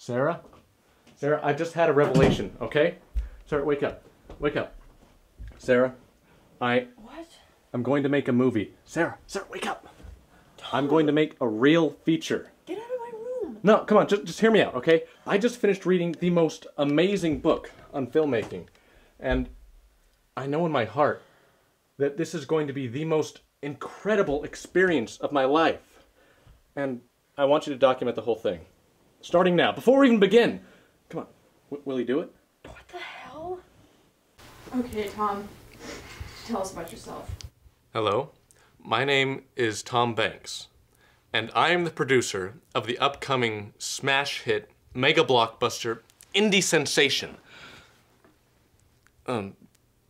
Sarah? Sarah, I just had a revelation, okay? Sarah, wake up. Wake up. Sarah, What? I'm going to make a movie. Sarah, wake up. I'm going to make a real feature. Get out of my room. No, come on, just hear me out, okay? I just finished reading the most amazing book on filmmaking. And I know in my heart that this is going to be the most incredible experience of my life. And I want you to document the whole thing. Starting now, before we even begin. Come on, will you do it? What the hell? Okay, Tom. Tell us about yourself. Hello, my name is Tom Banks, and I am the producer of the upcoming smash hit, mega blockbuster, indie sensation,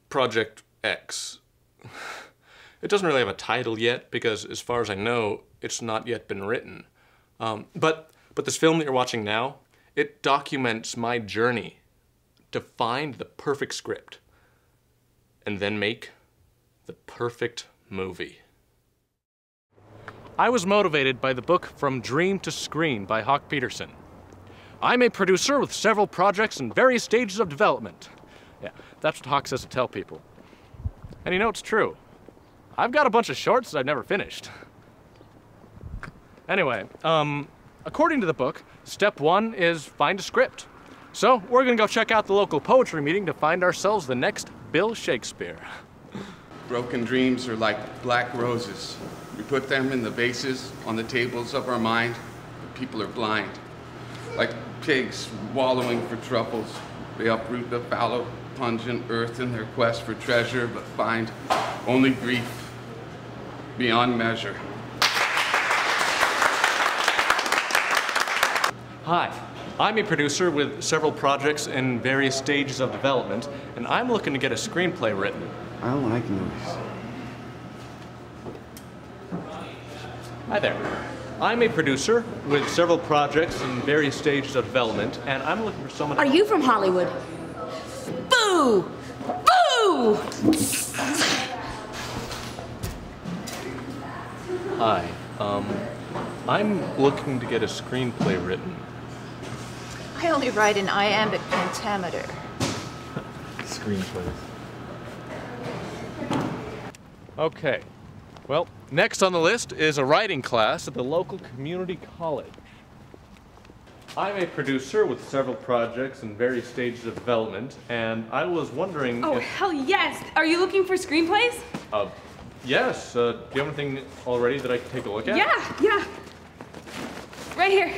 Project X. It doesn't really have a title yet because, as far as I know, it's not yet been written. But this film that you're watching now, it documents my journey to find the perfect script and then make the perfect movie. I was motivated by the book From Dream to Screen by Hawk Peterson. I'm a producer with several projects in various stages of development. Yeah, that's what Hawk says to tell people. And you know, it's true. I've got a bunch of shorts that I've never finished. Anyway, according to the book, step one is find a script. So we're gonna go check out the local poetry meeting to find ourselves the next Bill Shakespeare. Broken dreams are like black roses. We put them in the vases on the tables of our mind, but people are blind. Like pigs wallowing for truffles, they uproot the fallow, pungent earth in their quest for treasure, but find only grief beyond measure. Hi, I'm a producer with several projects in various stages of development, and I'm looking to get a screenplay written. I don't like movies. Hi there. I'm a producer with several projects in various stages of development, and I'm looking for someone... Are you from Hollywood? Boo! Boo! Hi, I'm looking to get a screenplay written. I only write in iambic pentameter. Screenplays. Okay. Well, next on the list is a writing class at the local community college. I'm a producer with several projects in various stages of development, and I was wondering Oh, if... hell yes! Are you looking for screenplays? Yes. Do you have anything already that I can take a look at? Yeah. Right here.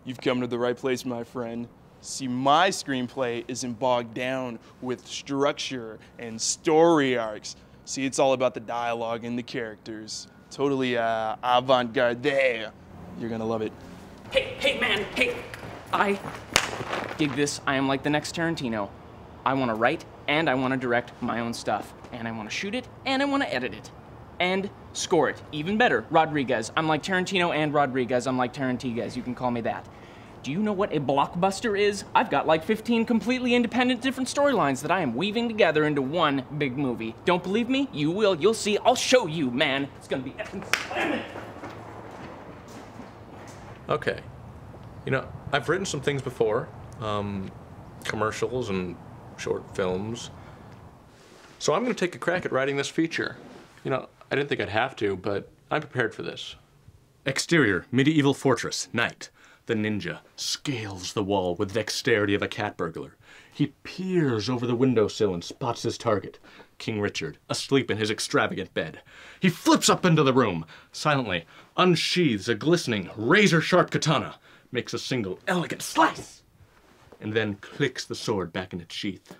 You've come to the right place, my friend. See, my screenplay isn't bogged down with structure and story arcs. See, it's all about the dialogue and the characters. Totally avant-garde. You're gonna love it. Hey, man, hey! I dig this. I am like the next Tarantino. I want to write and I want to direct my own stuff. And I want to shoot it and I want to edit it. And score it. Even better, Rodriguez. I'm like Tarantino and Rodriguez. I'm like Tarantiguez. You can call me that. Do you know what a blockbuster is? I've got like 15 completely independent different storylines that I am weaving together into one big movie. Don't believe me? You will. You'll see. I'll show you, man. It's gonna be effing slamming. Okay. You know, I've written some things before. Commercials and short films. So I'm gonna take a crack at writing this feature. You know, I didn't think I'd have to, but I'm prepared for this. Exterior, medieval fortress, night. The ninja scales the wall with dexterity of a cat burglar. He peers over the windowsill and spots his target, King Richard, asleep in his extravagant bed. He flips up into the room, silently unsheathes a glistening, razor-sharp katana, makes a single elegant slice, and then clicks the sword back in its sheath.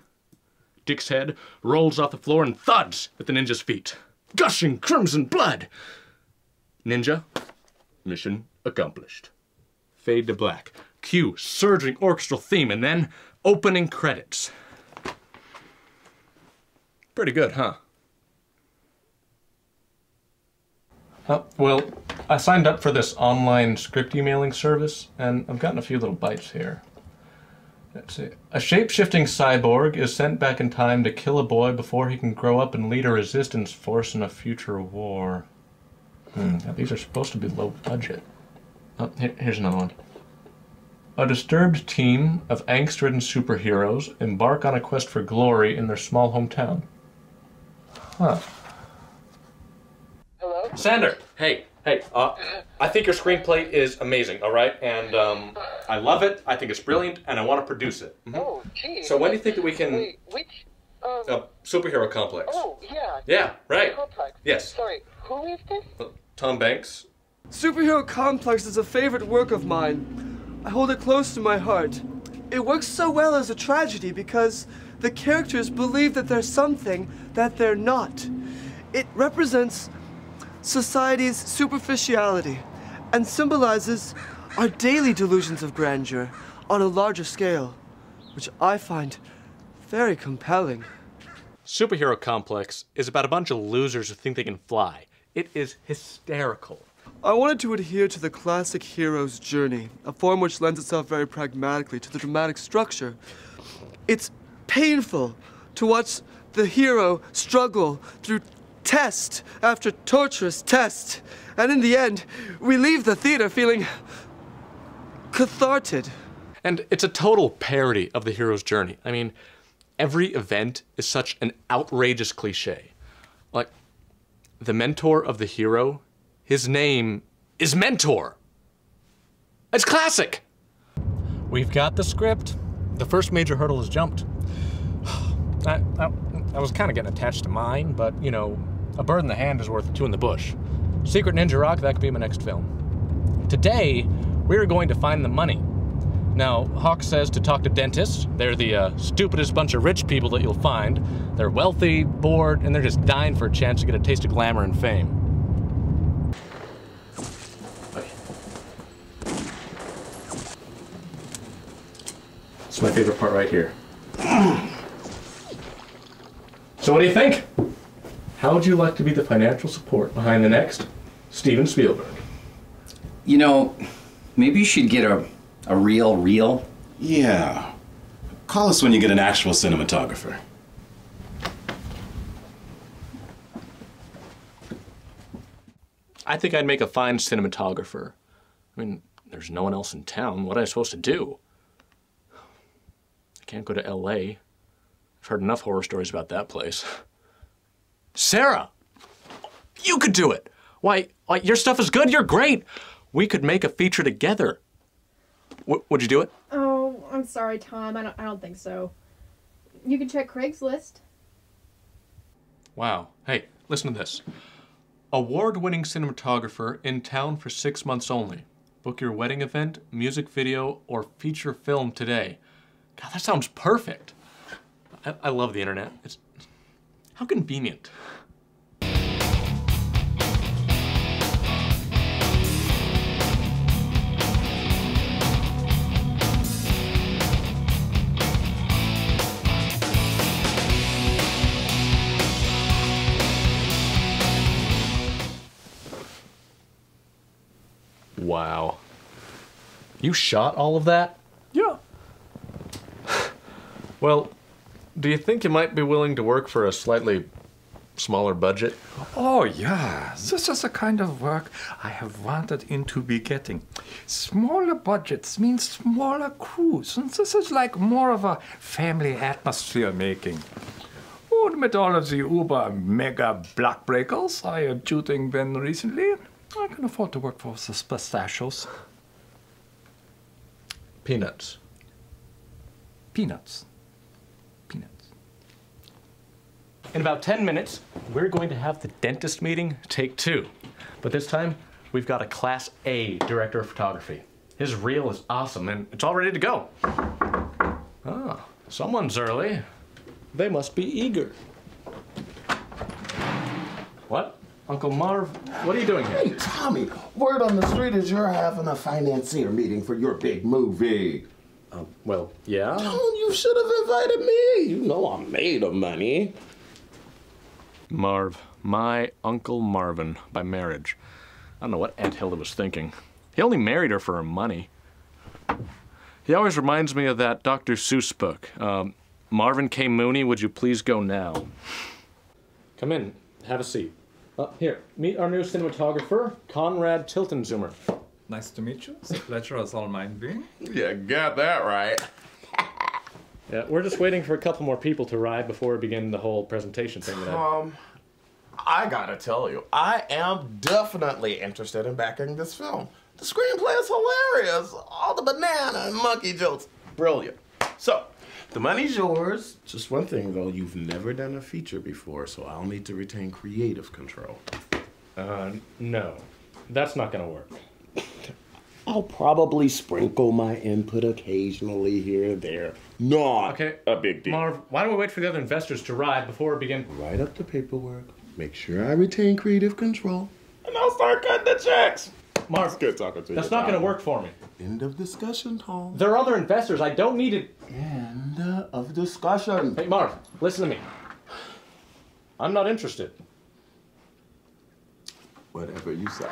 Dick's head rolls off the floor and thuds at the ninja's feet, gushing crimson blood. Ninja, mission accomplished. Fade to black. Cue surging orchestral theme, and then opening credits. Pretty good, huh? Well, I signed up for this online script emailing service, and I've gotten a few little bites here. Let's see. A shape-shifting cyborg is sent back in time to kill a boy before he can grow up and lead a resistance force in a future war. Now, these are supposed to be low budget. Oh, here's another one. A disturbed team of angst-ridden superheroes embark on a quest for glory in their small hometown. Huh. Hello? Sander! Hey, I think your screenplay is amazing, all right? And I love it, I think it's brilliant, and I want to produce it. Mm-hmm. Oh, gee. So when do you think that we can... Wait, which... Superhero Complex. Oh, yeah. Yeah, right. Complex. Yes. Sorry, who is this? Tom Banks. Superhero Complex is a favorite work of mine. I hold it close to my heart. It works so well as a tragedy because the characters believe that they're something that they're not. It represents society's superficiality and symbolizes our daily delusions of grandeur on a larger scale, which I find very compelling. Superhero Complex is about a bunch of losers who think they can fly. It is hysterical. I wanted to adhere to the classic hero's journey, a form which lends itself very pragmatically to the dramatic structure. It's painful to watch the hero struggle through test after torturous test, and in the end, we leave the theater feeling cathartic. And it's a total parody of the hero's journey. I mean, every event is such an outrageous cliche. Like, the mentor of the hero, his name is Mentor. It's classic. We've got the script. The first major hurdle is jumped. I was kind of getting attached to mine, but, you know, a bird in the hand is worth two in the bush. Secret Ninja Rock, that could be my next film. Today, we're going to find the money. Now, Hawk says to talk to dentists. They're the stupidest bunch of rich people that you'll find. They're wealthy, bored, and they're just dying for a chance to get a taste of glamour and fame. Okay. It's my favorite part right here. So what do you think? How would you like to be the financial support behind the next Steven Spielberg? You know, maybe you should get a real reel? Yeah. Call us when you get an actual cinematographer. I think I'd make a fine cinematographer. I mean, there's no one else in town. What am I supposed to do? I can't go to LA. I've heard enough horror stories about that place. Sarah! You could do it! Why, your stuff is good, you're great! We could make a feature together. Would you do it? Oh, I'm sorry, Tom. I don't think so. You can check Craigslist. Wow. Hey, listen to this. Award-winning cinematographer in town for 6 months only. Book your wedding event, music video, or feature film today. God, that sounds perfect. I love the internet. It's how convenient. Wow. You shot all of that? Yeah. Well, do you think you might be willing to work for a slightly smaller budget? Oh, yeah. This is the kind of work I have wanted to be getting. Smaller budgets mean smaller crews, and this is like more of a family atmosphere making. And with all of the uber mega blockbreakers I am shooting been recently, I can afford to work for the pistachios. Peanuts. Peanuts. Peanuts. In about 10 minutes, we're going to have the dentist meeting, take 2. But this time, we've got a Class A director of photography. His reel is awesome, and it's all ready to go. Ah, someone's early. They must be eager. What? Uncle Marv, what are you doing here? Hey, Tommy, word on the street is you're having a financier meeting for your big movie. Well, yeah. Oh, you should have invited me. You know I'm made of money. Marv, my Uncle Marvin, by marriage. I don't know what Aunt Hilda was thinking. He only married her for her money. He always reminds me of that Dr. Seuss book. Marvin K. Mooney, would you please go now? Come in, have a seat. Here, meet our new cinematographer, Conrad Tiltonzoomer. Nice to meet you. The pleasure is all mine being. Yeah, got that right. Yeah, we're just waiting for a couple more people to arrive before we begin the whole presentation thing. I gotta tell you, I am definitely interested in backing this film. The screenplay is hilarious. All the banana and monkey jokes, brilliant. So, the money's yours. Just one thing though, you've never done a feature before, so I'll need to retain creative control. No, that's not gonna work. I'll probably sprinkle my input occasionally here and there. Not a big deal. Marv, why don't we wait for the other investors to arrive before we begin? Write up the paperwork, make sure I retain creative control, and I'll start cutting the checks. Marv, good talking to you. that's not gonna work for me. End of discussion, Tom. There are other investors. I don't need it. End of discussion. Hey, Marv, listen to me. I'm not interested. Whatever you say.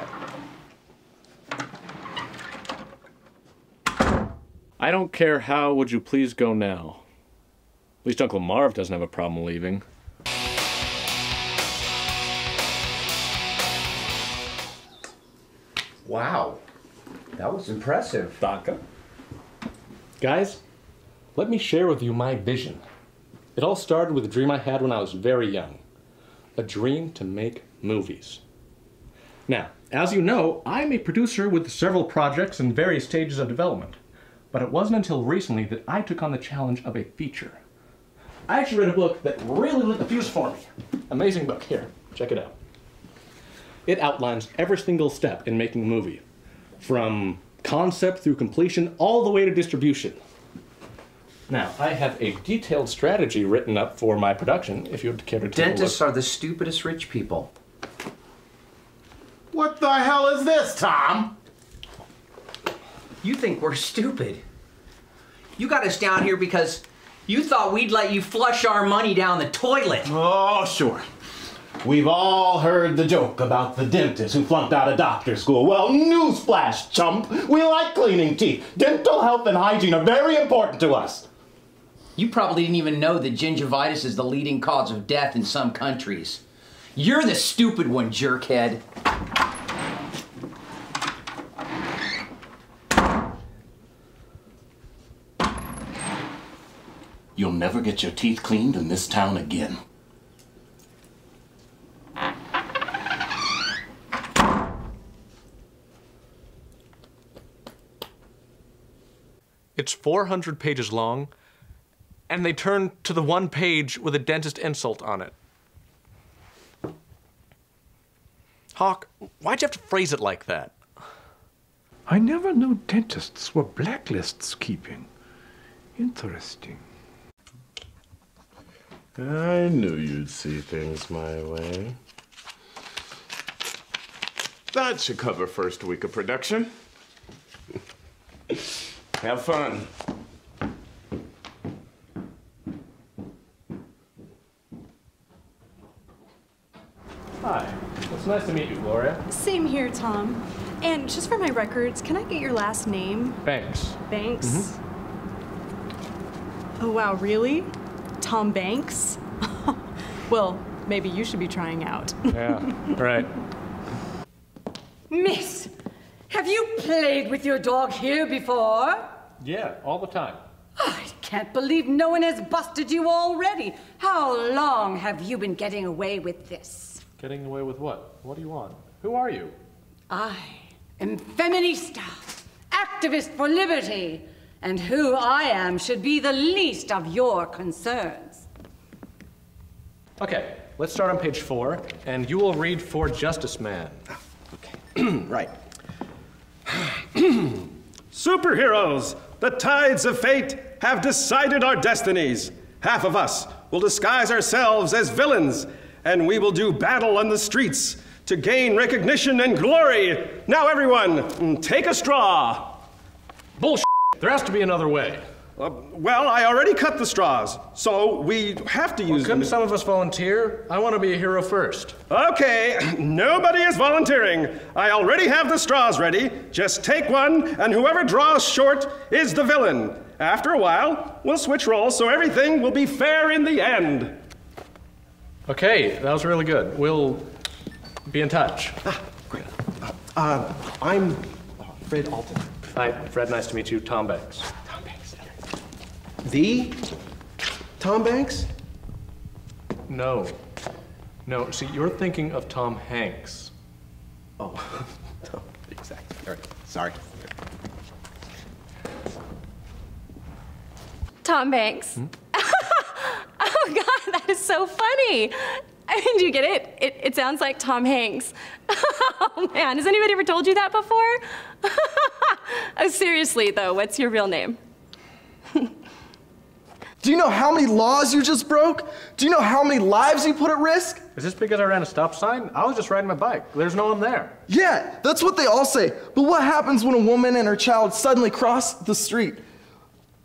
I don't care how, would you please go now? At least Uncle Marv doesn't have a problem leaving. Wow. That was impressive. Danke. Guys, let me share with you my vision. It all started with a dream I had when I was very young. A dream to make movies. Now, as you know, I'm a producer with several projects in various stages of development. But it wasn't until recently that I took on the challenge of a feature. I actually read a book that really lit the fuse for me. Amazing book. Here, check it out. It outlines every single step in making a movie, from concept through completion all the way to distribution. Now, I have a detailed strategy written up for my production, if you would care to take a look. Dentists are the stupidest rich people. What the hell is this, Tom? You think we're stupid. You got us down here because you thought we'd let you flush our money down the toilet. Oh, sure. We've all heard the joke about the dentist who flunked out of doctor school. Well, newsflash, chump. We like cleaning teeth. Dental health and hygiene are very important to us. You probably didn't even know that gingivitis is the leading cause of death in some countries. You're the stupid one, jerkhead. You'll never get your teeth cleaned in this town again. It's 400 pages long, and they turn to the one page with a dentist insult on it. Hawk, why'd you have to phrase it like that? I never knew dentists were blacklists keeping. Interesting. I knew you'd see things my way. That should cover first week of production. Have fun. Hi, it's nice to meet you, Gloria. Same here, Tom. And just for my records, can I get your last name? Banks. Banks? Mm-hmm. Oh, wow, really? Tom Banks? Well, maybe you should be trying out. Yeah, right. Miss, have you played with your dog here before? Yeah, all the time. I can't believe no one has busted you already. How long have you been getting away with this? Getting away with what? What do you want? Who are you? I am feminista, activist for liberty, and who I am should be the least of your concerns. Okay, let's start on page 4, and you will read For Justice Man. Okay, right. Superheroes, the tides of fate have decided our destinies. Half of us will disguise ourselves as villains, and we will do battle on the streets to gain recognition and glory. Now everyone, take a straw. Bullshit. There has to be another way. Well, I already cut the straws, so we have to use them. Couldn't some of us volunteer? I want to be a hero first. Okay, nobody is volunteering. I already have the straws ready. Just take one, and whoever draws short is the villain. After a while, we'll switch roles so everything will be fair in the end. Okay, that was really good. We'll be in touch. Great. I'm Fred Alton. Hi, Fred. Nice to meet you. Tom Banks. Tom Banks. The Tom Banks? No. No, see, you're thinking of Tom Hanks. Oh, no, exactly. All right, sorry. Tom Banks. Oh God, that is so funny. I mean, do you get it? It sounds like Tom Hanks. Oh man, has anybody ever told you that before? Oh, seriously though, what's your real name? Do you know how many laws you just broke? Do you know how many lives you put at risk? Is this because I ran a stop sign? I was just riding my bike. There's no one there. Yeah, that's what they all say. But what happens when a woman and her child suddenly cross the street?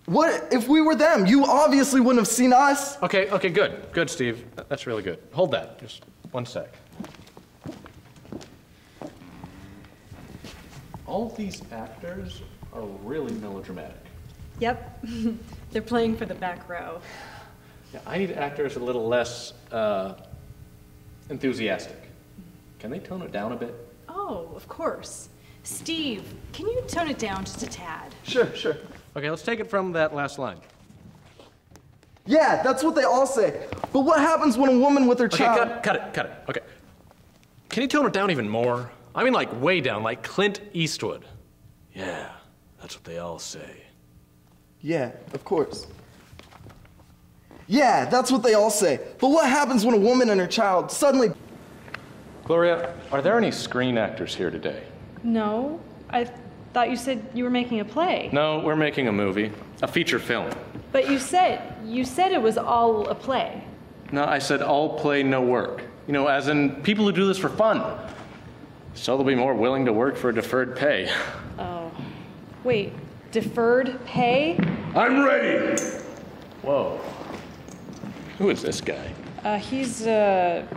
What if we were them? You obviously wouldn't have seen us. Okay, good. Good, Steve. That's really good. Hold that. Just one sec. All of these actors are really melodramatic. Yep. They're playing for the back row. Yeah, I need actors a little less enthusiastic. Can they tone it down a bit? Oh, of course. Steve, can you tone it down just a tad? Sure. Okay, let's take it from that last line. Yeah, that's what they all say. But what happens when a woman with her child... Okay, cut it. Okay. Can you tone it down even more? I mean, like, way down, like Clint Eastwood. Yeah, that's what they all say. Yeah, of course. Yeah, that's what they all say. But what happens when a woman and her child suddenly... Gloria, are there any screen actors here today? No, I thought you said you were making a play. No, we're making a movie, a feature film. But you said it was all a play. No, I said all play, no work. You know, as in people who do this for fun. So they'll be more willing to work for deferred pay. Oh. Wait, deferred pay? I'm ready! Whoa. Who is this guy? He's, I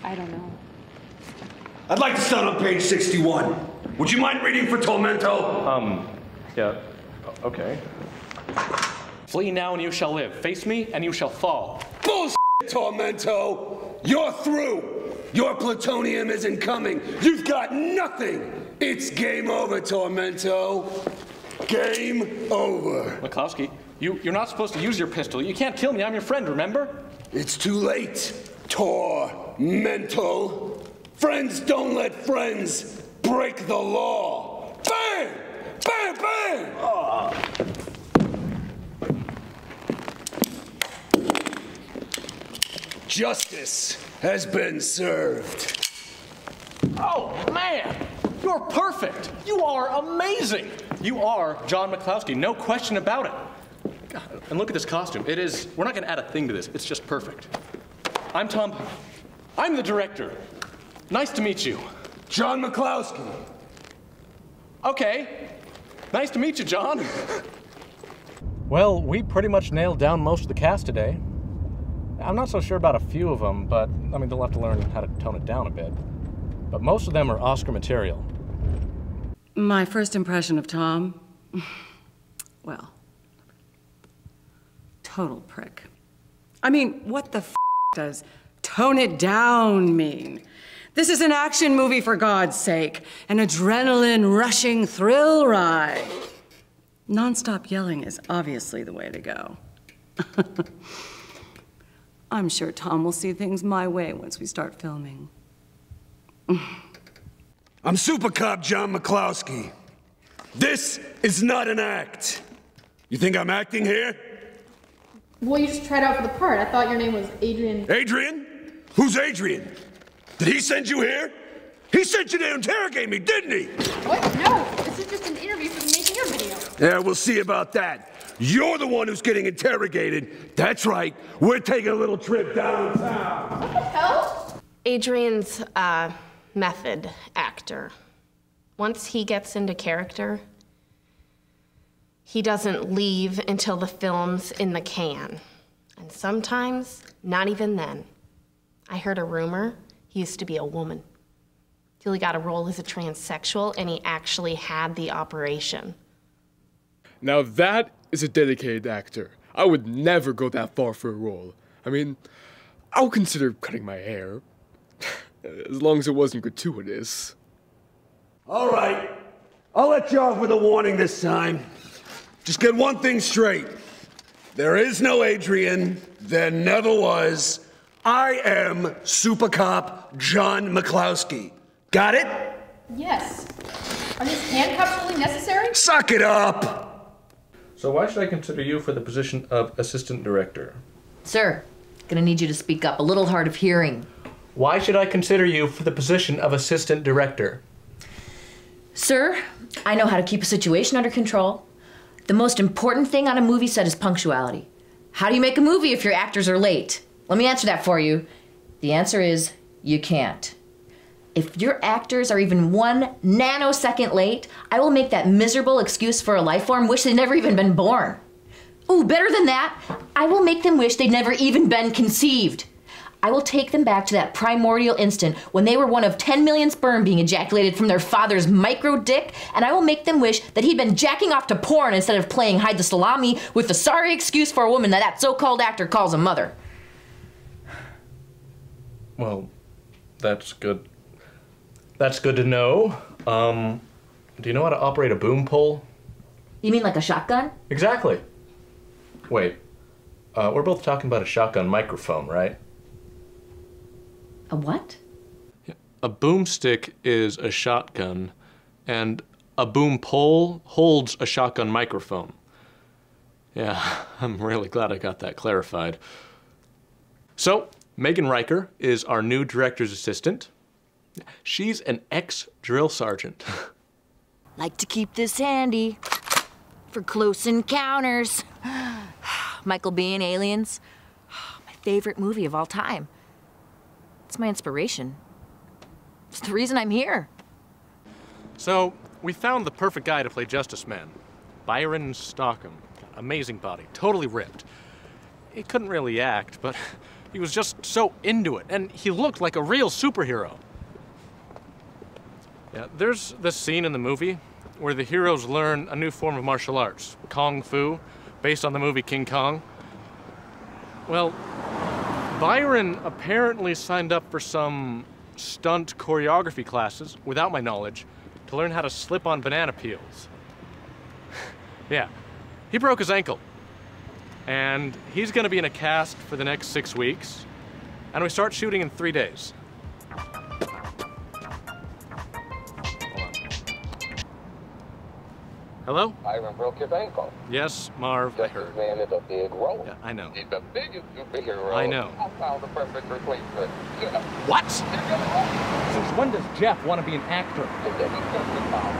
don't know. I'd like to start on page 61. Would you mind reading for Tormento? Yeah, okay. Flee now and you shall live. Face me and you shall fall. Bullshit, Tormento! You're through! Your plutonium isn't coming. You've got nothing! It's game over, Tormento. Game over. McClowski, you're not supposed to use your pistol. You can't kill me. I'm your friend, remember? It's too late, Tormento. Friends don't let friends break the law. Bang! Bang, bang! Justice has been served. Oh, man! You're perfect! You are amazing! You are John McClowski, no question about it. God, and look at this costume. It is, we're not gonna add a thing to this. It's just perfect. I'm Tom. I'm the director. Nice to meet you. John McClowski. Okay. Nice to meet you, John. Well, we pretty much nailed down most of the cast today. I'm not so sure about a few of them, but, I mean, they'll have to learn how to tone it down a bit. But most of them are Oscar material. My first impression of Tom? Well, total prick. I mean, what the f does tone it down mean? This is an action movie, for God's sake. An adrenaline-rushing thrill ride. Non-stop yelling is obviously the way to go. I'm sure Tom will see things my way once we start filming. I'm Supercop John McClowski. This is not an act. You think I'm acting here? Well, you just tried out for the part. I thought your name was Adrian. Adrian? Who's Adrian? Did he send you here? He sent you to interrogate me, didn't he? What? No, this is just an interview for the making your video. Yeah, we'll see about that. You're the one who's getting interrogated. That's right. We're taking a little trip downtown. What the hell? Adrian's a method actor. Once he gets into character, he doesn't leave until the film's in the can. And sometimes, not even then. I heard a rumor he used to be a woman. Till he got a role as a transsexual and he actually had the operation. Now that is a dedicated actor. I would never go that far for a role. I mean, I would consider cutting my hair. As long as it wasn't gratuitous. All right. I'll let you off with a warning this time. Just get one thing straight. There is no Adrian. There never was. I am Supercop John McClowski. Got it? Yes. Are these handcuffs really necessary? Suck it up! So why should I consider you for the position of assistant director? Sir, gonna need you to speak up. A little hard of hearing. Why should I consider you for the position of assistant director? Sir, I know how to keep a situation under control. The most important thing on a movie set is punctuality. How do you make a movie if your actors are late? Let me answer that for you. The answer is, you can't. If your actors are even 1 nanosecond late, I will make that miserable excuse for a life form wish they'd never even been born. Ooh, better than that, I will make them wish they'd never even been conceived. I will take them back to that primordial instant when they were one of 10 million sperm being ejaculated from their father's micro dick, and I will make them wish that he'd been jacking off to porn instead of playing hide the salami with the sorry excuse for a woman that so-called actor calls a mother. Well, that's good. That's good to know. Do you know how to operate a boom pole? You mean like a shotgun? Exactly. Wait, we're both talking about a shotgun microphone, right? A what? A boomstick is a shotgun, and a boom pole holds a shotgun microphone. Yeah, I'm really glad I got that clarified. So, Megan Riker is our new director's assistant. She's an ex-drill sergeant. Like to keep this handy for close encounters. Michael Bay and Aliens, my favorite movie of all time. It's my inspiration. It's the reason I'm here. So, we found the perfect guy to play Justice Man. Byron Stockham. Amazing body, totally ripped. He couldn't really act, but he was just so into it, and he looked like a real superhero. Yeah, there's this scene in the movie where the heroes learn a new form of martial arts, Kung Fu, based on the movie King Kong. Well, Byron apparently signed up for some stunt choreography classes, without my knowledge, to learn how to slip on banana peels. Yeah, he broke his ankle. And he's gonna be in a cast for the next 6 weeks, and we start shooting in 3 days. Hello? Byron broke his ankle. Yes, Marv, I heard. Man is a big role. Yeah, I know. He's the biggest superhero. I know. I found the perfect replacement. Yeah. What? Since when does Jeff want to be an actor?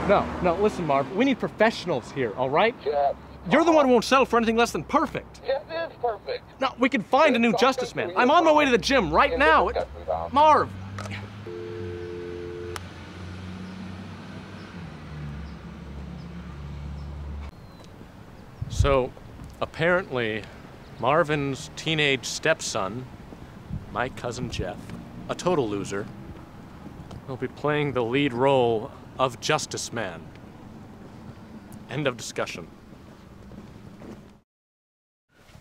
No, listen, Marv. We need professionals here, all right? Jeff. You're the one who won't settle for anything less than perfect. Jeff is perfect. No, we can find a new Justice Man. I'm on my way to the gym right now. Marv. So, apparently, Marvin's teenage stepson, my cousin Jeff, a total loser, will be playing the lead role of Justice Man. End of discussion.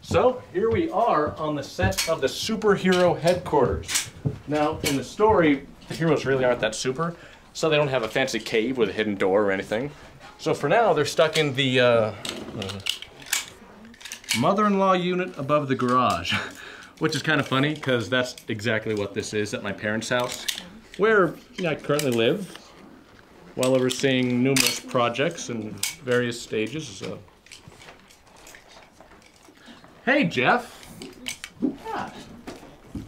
So, here we are on the set of the superhero headquarters. Now, in the story, the heroes really aren't that super, so they don't have a fancy cave with a hidden door or anything. So for now, they're stuck in the mother-in-law unit above the garage, which is kind of funny because that's exactly what this is at my parents' house, where I currently live while overseeing numerous projects in various stages. Hey, Jeff. Yeah.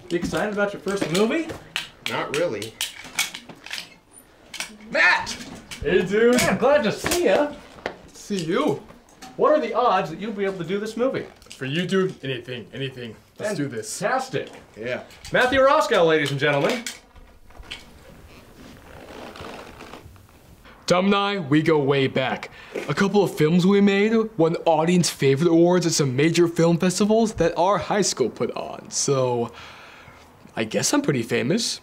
You excited about your first movie? Not really. Matt! Hey, dude. Yeah, glad to see ya. See you. What are the odds that you'll be able to do this movie? For you, dude, anything. Let's do this. Fantastic. Yeah. Mathew Roscoe, ladies and gentlemen. Tom and I, we go way back. A couple of films we made won audience favorite awards at some major film festivals that our high school put on. So, I guess I'm pretty famous.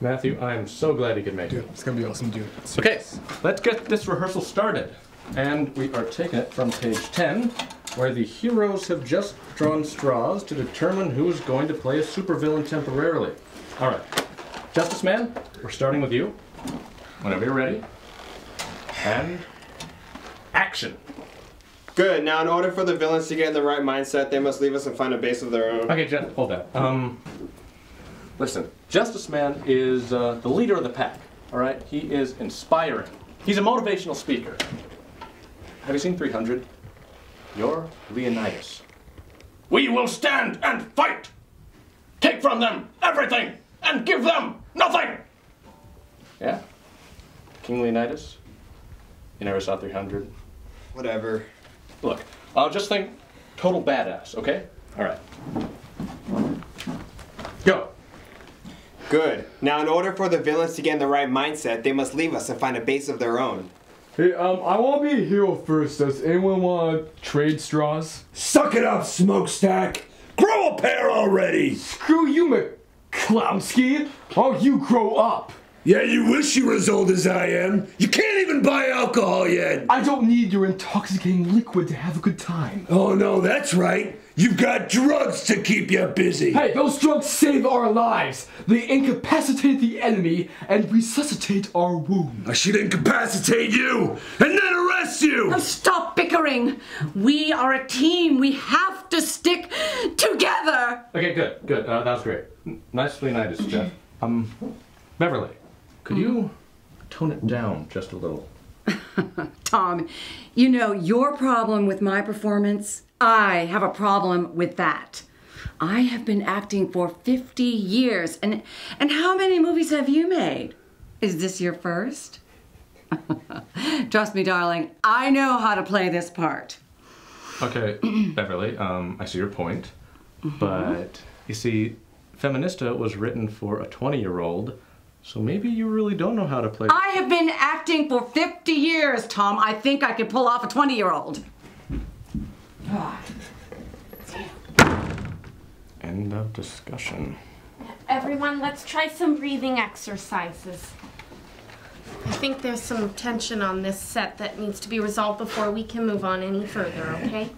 Matthew, I'm so glad you could make it. It's gonna be awesome, dude. Okay, let's get this rehearsal started. And we are taking it from page 10, where the heroes have just drawn straws to determine who is going to play a supervillain temporarily. All right, Justice Man, we're starting with you. Whenever you're ready. And action. Good. Now, in order for the villains to get in the right mindset, they must leave us and find a base of their own. Okay, Jeff, hold that. Listen, Justice Man is the leader of the pack, all right? He is inspiring. He's a motivational speaker. Have you seen 300? You're Leonidas. We will stand and fight! Take from them everything and give them nothing! Yeah? King Leonidas? You never saw 300? Whatever. Look, just think total badass, okay? All right. Go. Good. Now, in order for the villains to get in the right mindset, they must leave us and find a base of their own. Hey, I want to be a hero first. Does anyone want to trade straws? Suck it up, smokestack! Grow a pair already! Screw you, McClowski! How you grow up? Yeah, you wish you were as old as I am. You can't even buy alcohol yet. I don't need your intoxicating liquid to have a good time. Oh no, that's right. You've got drugs to keep you busy. Hey, those drugs save our lives. They incapacitate the enemy and resuscitate our wounds. I should incapacitate you and then arrest you. Now stop bickering. We are a team. We have to stick together. Okay, good, good. That was great. Nicely Leonidas, Jeff. Beverly, could you tone it down just a little? Tom, you know, your problem with my performance, I have a problem with that. I have been acting for 50 years, and how many movies have you made? Is this your first? Trust me, darling, I know how to play this part. Okay, Beverly, I see your point, but you see, Feminista was written for a 20-year-old, so maybe you really don't know how to play. I have been acting for 50 years, Tom. I think I can pull off a 20-year-old. End of discussion. Everyone, let's try some breathing exercises. I think there's some tension on this set that needs to be resolved before we can move on any further, okay?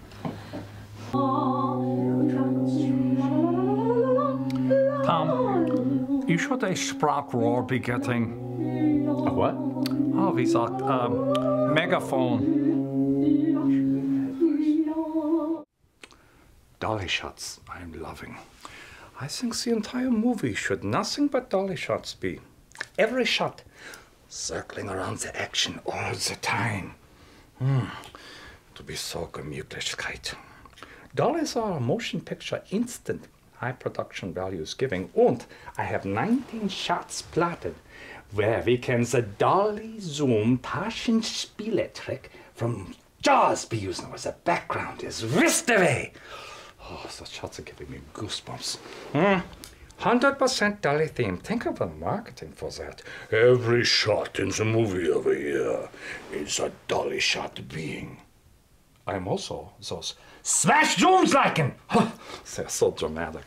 Tom, you should a Sprachrohr be getting. A what? Oh, wie sagt, Megaphone. Dolly shots, I'm loving. I think the entire movie should nothing but dolly shots be. Every shot circling around the action all the time. To be so Gemütlichkeit. Dollies are a motion picture instant high production values giving, and I have 19 shots plotted where we can the dolly zoom Taschenspielertrick from Jaws be using where the background is whisked away. Oh, the shots are giving me goosebumps. 100% dolly theme. Think of the marketing for that. Every shot in the movie over here is a dolly shot being. I'm also those smash zooms liking. They're so dramatic.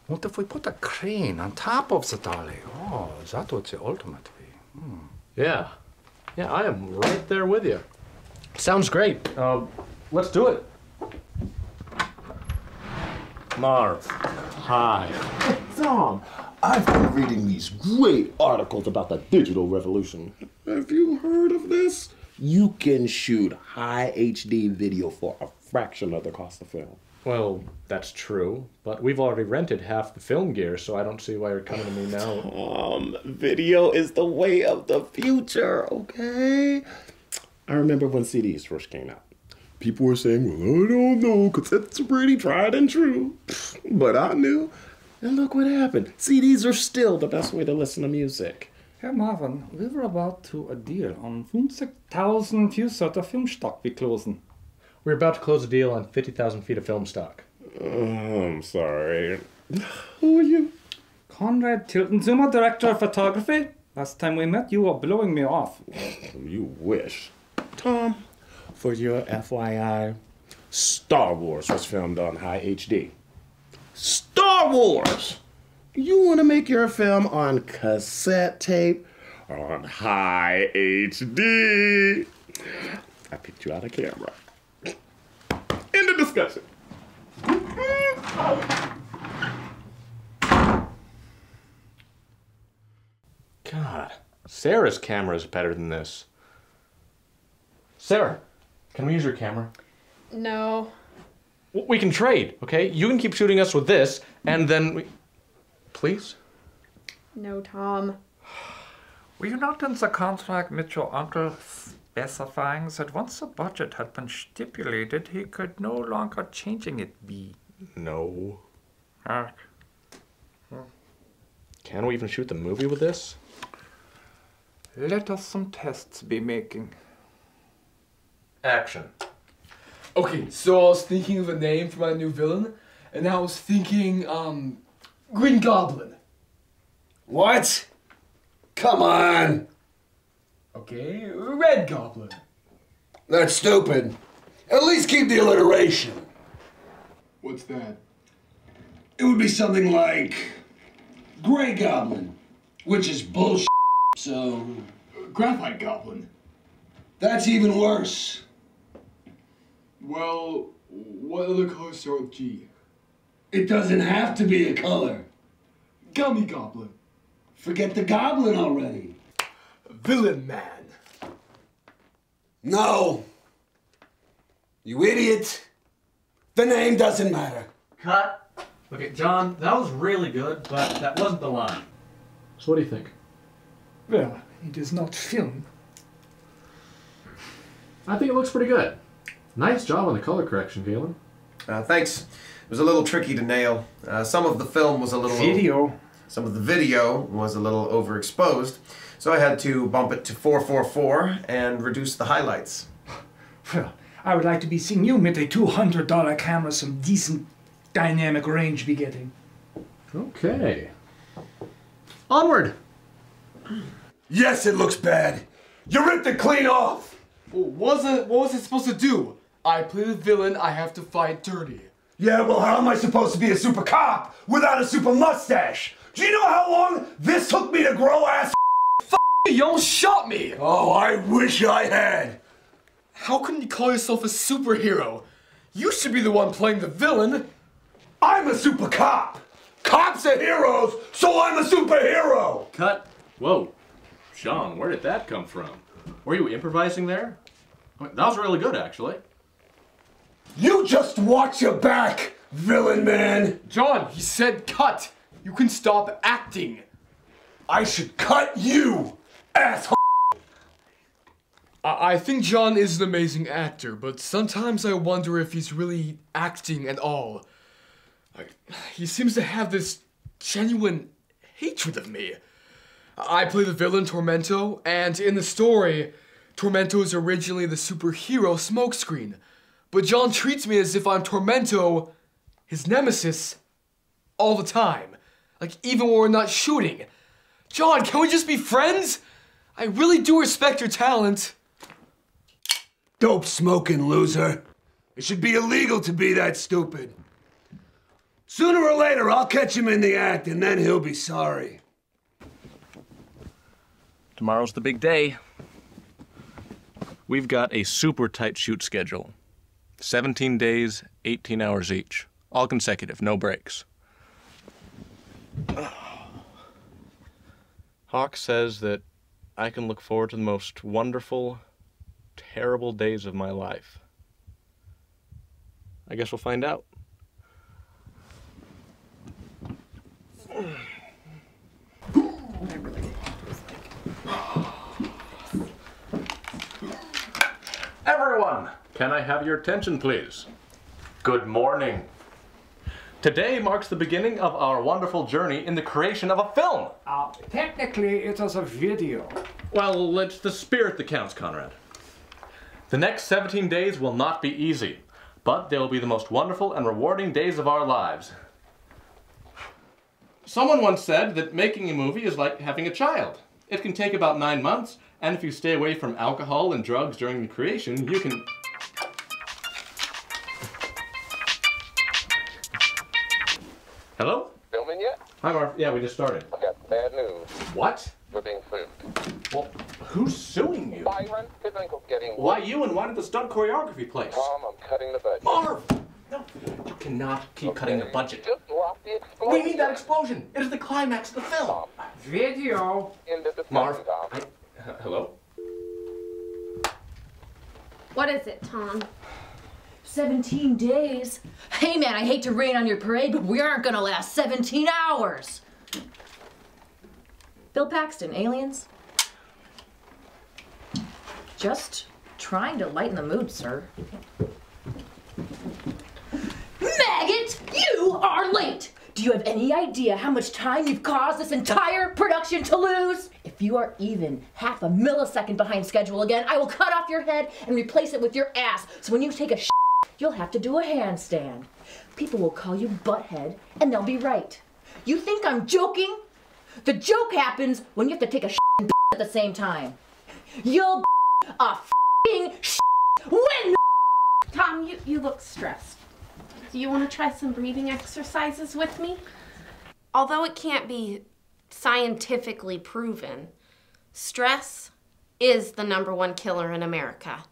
What if we put a crane on top of the dolly? Oh, that would the ultimate be. Yeah. Yeah, I am right there with you. Sounds great. Let's do it. Marv, hi. Tom, I've been reading these great articles about the digital revolution. Have you heard of this? You can shoot high HD video for a fraction of the cost of film. Well, that's true, but we've already rented half the film gear, so I don't see why you're coming to me now. Video is the way of the future, okay? I remember when CDs first came out. People were saying, well, I don't know, because it's pretty tried and true. But I knew. And look what happened. CDs are still the best way to listen to music. Herr Marvin, we were about to a deal on 50,000 views of Filmstock we closen. We're about to close a deal on 50,000 feet of film stock. I'm sorry. Who are you? Conrad Tilton Zuma, director of photography. Last time we met, you were blowing me off. You wish. Tom, for your FYI, Star Wars was filmed on high HD. Star Wars! You want to make your film on cassette tape or on high HD? I picked you out of camera. End of discussion. God, Sarah's camera is better than this. Sarah, can we use your camera? No. We can trade, okay? You can keep shooting us with this, and then we... Please? No, Tom. Were you not in the contract with your uncle specifying that once the budget had been stipulated, he could no longer changing it be? No. Ah. Can we even shoot the movie with this? Let us some tests be making. Action. Okay, so I was thinking of a name for my new villain, and I was thinking, Green Goblin. What? Come on. Okay, Red Goblin. That's stupid. At least keep the alliteration. What's that? It would be something like Gray Goblin, which is bullshit, so... Graphite Goblin. That's even worse. Well, what other colors start with G? It doesn't have to be a color. Gummy Goblin. Forget the goblin already. Villain Man. No. You idiot. The name doesn't matter. Cut. Okay, John, that was really good, but that wasn't the line. So what do you think? Well, it is not film. I think it looks pretty good. Nice job on the color correction, Gaelon. Thanks. It was a little tricky to nail. Some of the film was a little... Some of the video was a little overexposed, so I had to bump it to 444 and reduce the highlights. Well, I would like to be seeing you with a $200 camera, some decent dynamic range be getting. Okay. Onward! Yes, it looks bad. You ripped it clean off. What was it supposed to do? I play the villain, I have to fight dirty. Yeah, well, how am I supposed to be a super cop without a super mustache? Do you know how long this took me to grow, ass? You don't shot me! Oh, I wish I had. How can you call yourself a superhero? You should be the one playing the villain. I'm a super cop. Cops are heroes, so I'm a superhero. Cut. Whoa. Sean, where did that come from? Were you improvising there? I mean, that was really good, actually. You just watch your back, villain man. John, he said cut. You can stop acting. I should cut you, asshole. I think John is an amazing actor, but sometimes I wonder if he's really acting at all. He seems to have this genuine hatred of me. I play the villain Tormento, and in the story, Tormento is originally the superhero Smokescreen. But John treats me as if I'm Tormento, his nemesis, all the time. Like, even when we're not shooting. John, can we just be friends? I really do respect your talent. Dope smoking loser. It should be illegal to be that stupid. Sooner or later, I'll catch him in the act, and then he'll be sorry. Tomorrow's the big day. We've got a super tight shoot schedule. 17 days, 18 hours each. All consecutive, no breaks. Hawk says that I can look forward to the most wonderful, terrible days of my life. I guess we'll find out. Everyone, can I have your attention, please? Good morning. Today marks the beginning of our wonderful journey in the creation of a film. Technically, it is a video. Well, it's the spirit that counts, Conrad. The next 17 days will not be easy, but they will be the most wonderful and rewarding days of our lives. Someone once said that making a movie is like having a child. It can take about 9 months, and if you stay away from alcohol and drugs during the creation, you can... Hello? Filming yet? Hi, Marv. Yeah, we just started. I got bad news. What? We're being sued. Well, who's suing you? Byron, his ankle's getting... Why you, and why did the stunt choreography place? Tom, I'm cutting the budget. Marv! No, you cannot keep cutting the budget. We need that explosion. It is the climax of the film. Video. Marv, hello? What is it, Tom? 17 days? Hey man, I hate to rain on your parade, but we aren't gonna last 17 hours. Bill Paxton, Aliens? Just trying to lighten the mood, sir. Maggot, you are late! Do you have any idea how much time you've caused this entire production to lose? If you are even half a millisecond behind schedule again, I will cut off your head and replace it with your ass, so when you take a shit, you'll have to do a handstand. People will call you butthead, and they'll be right. You think I'm joking? The joke happens when you have to take a shit and at the same time. You'll a f***ing shit when Tom, you look stressed. Do you want to try some breathing exercises with me? Although it can't be scientifically proven, stress is the #1 killer in America.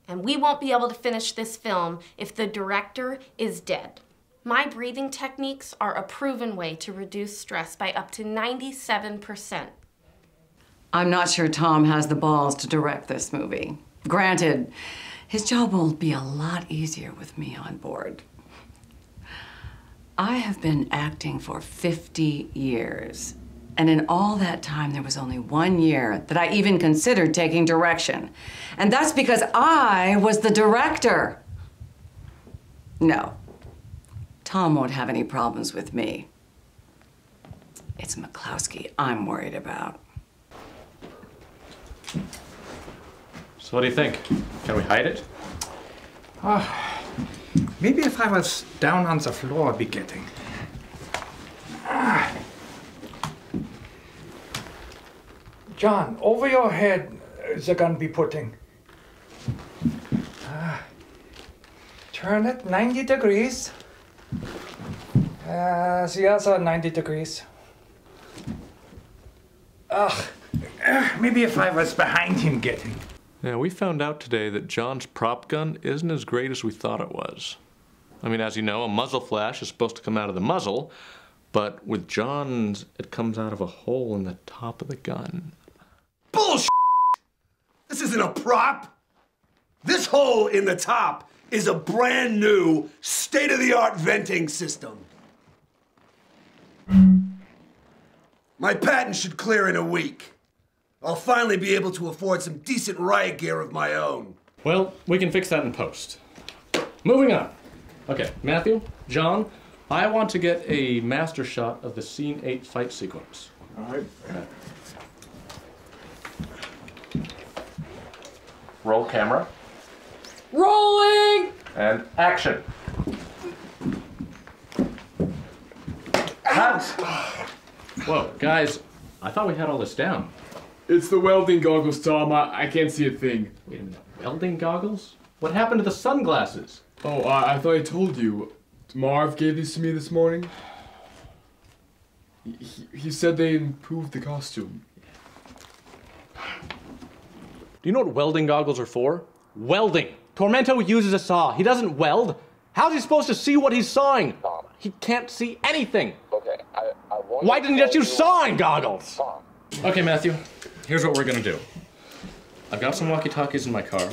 And we won't be able to finish this film if the director is dead. My breathing techniques are a proven way to reduce stress by up to 97%. I'm not sure Tom has the balls to direct this movie. Granted, his job will be a lot easier with me on board. I have been acting for 50 years. And in all that time, there was only 1 year that I even considered taking direction. And that's because I was the director. No, Tom won't have any problems with me. It's McClowski I'm worried about. So what do you think? Can we hide it? Maybe if I was down on the floor, I'd be getting. John, over your head the gun be putting. Turn it 90 degrees. The other 90 degrees. Maybe if I was behind him getting. Yeah, we found out today that John's prop gun isn't as great as we thought it was. I mean, as you know, a muzzle flash is supposed to come out of the muzzle, but with John's, it comes out of a hole in the top of the gun. Bullshit! This isn't a prop. This hole in the top is a brand new, state-of-the-art venting system. My patent should clear in a week. I'll finally be able to afford some decent riot gear of my own. Well, we can fix that in post. Moving on. Okay, Matthew, John, I want to get a master shot of the Scene 8 fight sequence. All right. Roll camera. Rolling! And action. Cut! Whoa, guys, I thought we had all this down. It's the welding goggles, Tom. I can't see a thing. Wait a minute, welding goggles? What happened to the sunglasses? Oh, I thought I told you. Marv gave these to me this morning. He said they improved the costume. Do you know what welding goggles are for? Welding. Tormento uses a saw. He doesn't weld. How's he supposed to see what he's sawing? He can't see anything. Okay, I want. Why didn't he just use sawing goggles? Okay, Matthew, here's what we're gonna do. I've got some walkie-talkies in my car,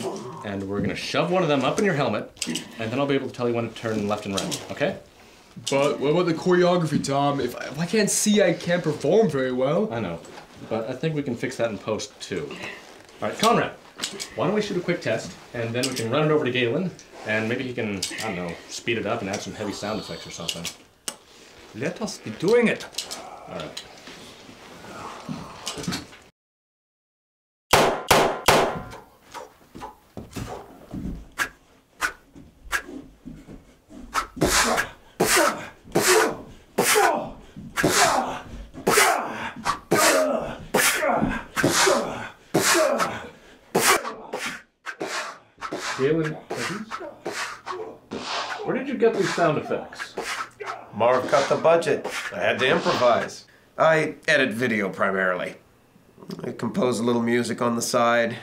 and we're gonna shove one of them up in your helmet, and then I'll be able to tell you when to turn left and right, okay? But what about the choreography, Tom? If I can't see, I can't perform very well. I know, but I think we can fix that in post, too. All right, Conrad, why don't we shoot a quick test, and then we can run it over to Gaelon, and maybe he can, I don't know, speed it up and add some heavy sound effects or something. Let us be doing it. All right. Gaelon, where did you get these sound effects? Marv cut the budget. I had to improvise. I edit video primarily. I compose a little music on the side.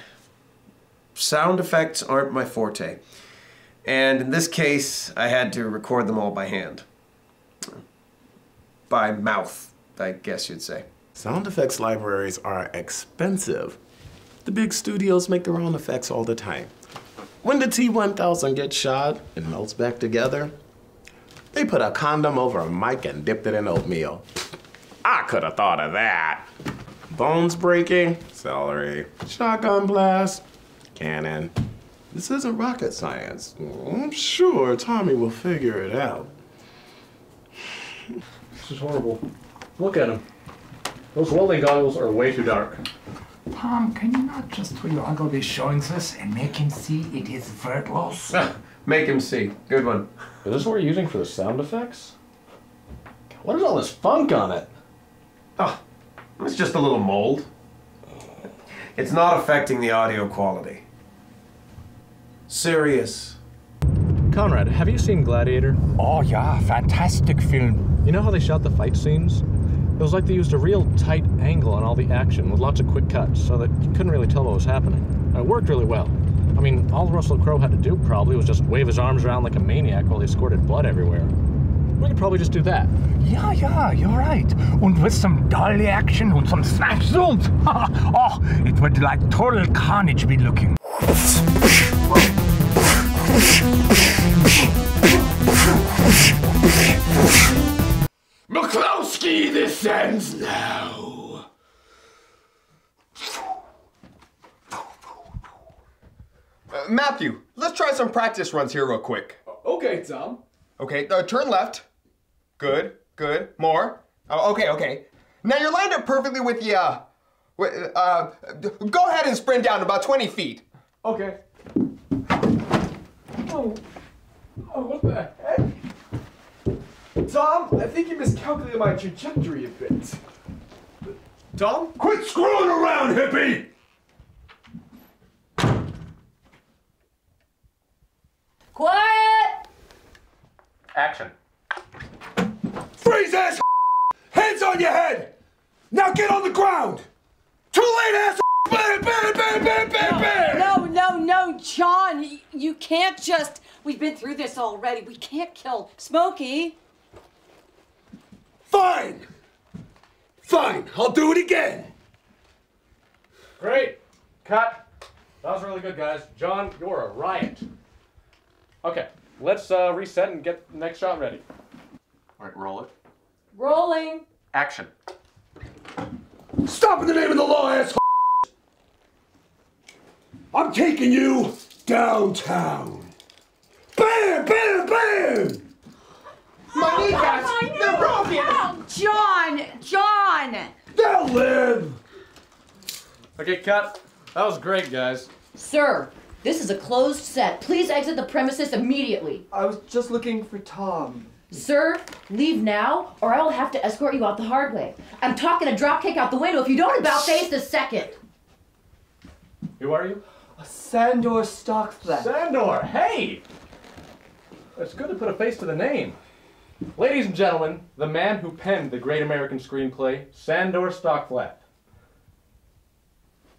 Sound effects aren't my forte. And in this case, I had to record them all by hand. By mouth, I guess you'd say. Sound effects libraries are expensive. The big studios make their own effects all the time. When the T-1000 gets shot and melts back together, they put a condom over a mic and dipped it in oatmeal. I could have thought of that. Bones breaking, celery. Shotgun blast, cannon. This isn't rocket science. I'm sure Tommy will figure it out. This is horrible. Look at him. Those welding goggles are way too dark. Tom, can you not just re-uncle these showing this and make him see it is worthless? Make him see. Good one. Is this what we're using for the sound effects? What is all this funk on it? Oh, it's just a little mold. It's not affecting the audio quality. Serious. Conrad, have you seen Gladiator? Oh yeah, fantastic film. You know how they shot the fight scenes? It was like they used a real tight angle on all the action with lots of quick cuts so that you couldn't really tell what was happening. It worked really well. I mean, all Russell Crowe had to do probably was just wave his arms around like a maniac while he squirted blood everywhere. We could probably just do that. Yeah, you're right. And with some dolly action and some snatch zooms. Oh, it would like total carnage be looking. McClowski, this ends now. Mathew, let's try some practice runs here real quick. Okay, Tom. Okay, turn left. Good. More. Okay. Now you're lined up perfectly with the, go ahead and sprint down about 20 feet. Okay. Oh, what the heck? Tom, I think you miscalculated my trajectory a bit. Tom? Quit screwing around, hippie! Quiet! Action. Freeze, ass! Hands on your head! Now get on the ground! Too late, ass! Bam, bam, bam, bam, bam, bam! No, John, you can't just... We've been through this already. We can't kill Smokey. Fine, I'll do it again. Great. Cut. That was really good, guys. John, you're a riot. Okay, let's reset and get the next shot ready. All right, roll it. Rolling. Action. Stop in the name of the law, ass! I'm taking you downtown. Bam, bam, bam! My kneecaps, they're broken! John! They'll live! Okay, cut. That was great, guys. Sir, this is a closed set. Please exit the premises immediately. I was just looking for Tom. Sir, leave now, or I will have to escort you out the hard way. I'm talking a dropkick out the window if you don't about face this second. Who are you? A Sandor Stockflat. Sandor, hey! It's good to put a face to the name. Ladies and gentlemen, the man who penned the great American screenplay, Sandor Stockflat.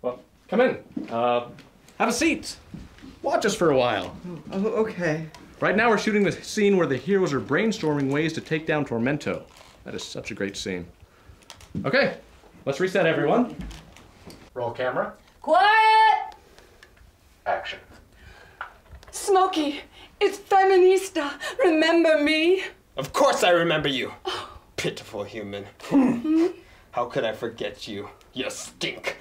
Well, come in. Have a seat. Watch us for a while. Oh, okay. Right now we're shooting the scene where the heroes are brainstorming ways to take down Tormento. That is such a great scene. Okay, let's reset everyone. Roll camera. Quiet! Action. Smokey, it's Feminista. Remember me? Of course I remember you. Pitiful human. How could I forget you? You stink.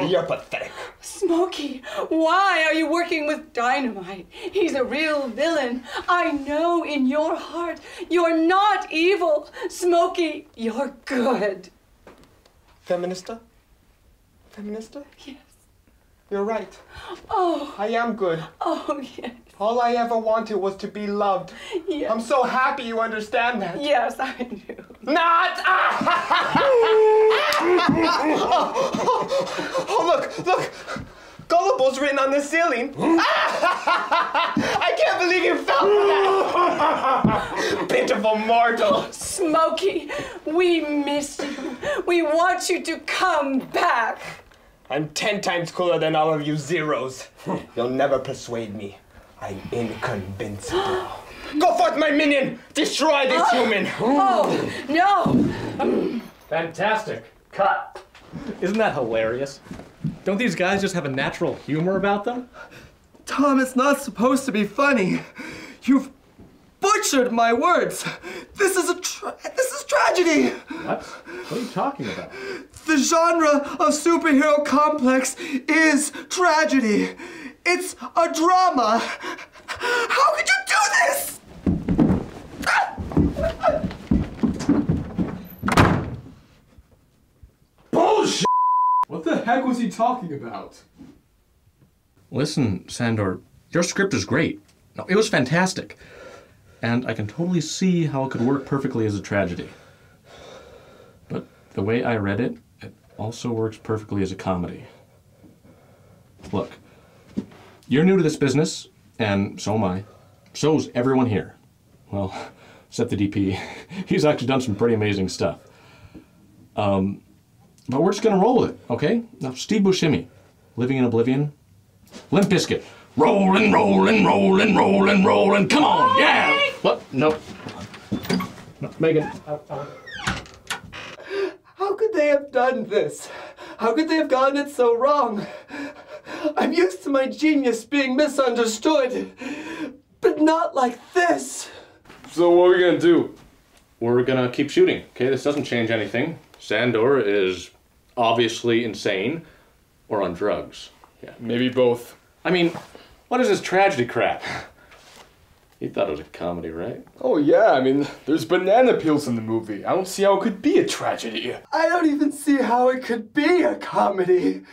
You're pathetic. Smokey, why are you working with Dynamite? He's a real villain. I know in your heart you're not evil. Smokey, you're good. Feminista? Yes. You're right. Oh. I am good. Oh, yes. All I ever wanted was to be loved. Yes. I'm so happy you understand that. Yes, I do. Not! Oh, look! Gullible's written on the ceiling. I can't believe you fell for that! Pitiful mortal. Smokey, we miss you. We want you to come back. I'm 10 times cooler than all of you zeros. You'll never persuade me. I'm inconvincible. Go forth, my minion! Destroy this human! Oh, no! Fantastic. Cut. Isn't that hilarious? Don't these guys just have a natural humor about them? Tom, it's not supposed to be funny. You've butchered my words. This is tragedy. What? What are you talking about? The genre of superhero complex is tragedy. It's a drama. How could you do this? Bullshit! What the heck was he talking about? Listen, Sandor, your script is great. No, it was fantastic. And I can totally see how it could work perfectly as a tragedy. But the way I read it, it also works perfectly as a comedy. Look, you're new to this business, and so am I. So's everyone here. Well, except the DP. He's actually done some pretty amazing stuff. But we're just gonna roll with it, okay? Now, Steve Buscemi, Living in Oblivion. Limp Bizkit, rollin', rollin', rollin', rollin', rollin', come on, yeah! What? No. No, Megan. How could they have done this? How could they have gotten it so wrong? I'm used to my genius being misunderstood, but not like this. So what are we gonna do? We're gonna keep shooting, okay? This doesn't change anything. Sandor is obviously insane or on drugs. Yeah, maybe both. I mean, what is this tragedy crap? You thought it was a comedy, right? Oh yeah, I mean, there's banana peels in the movie. I don't see how it could be a tragedy. I don't even see how it could be a comedy.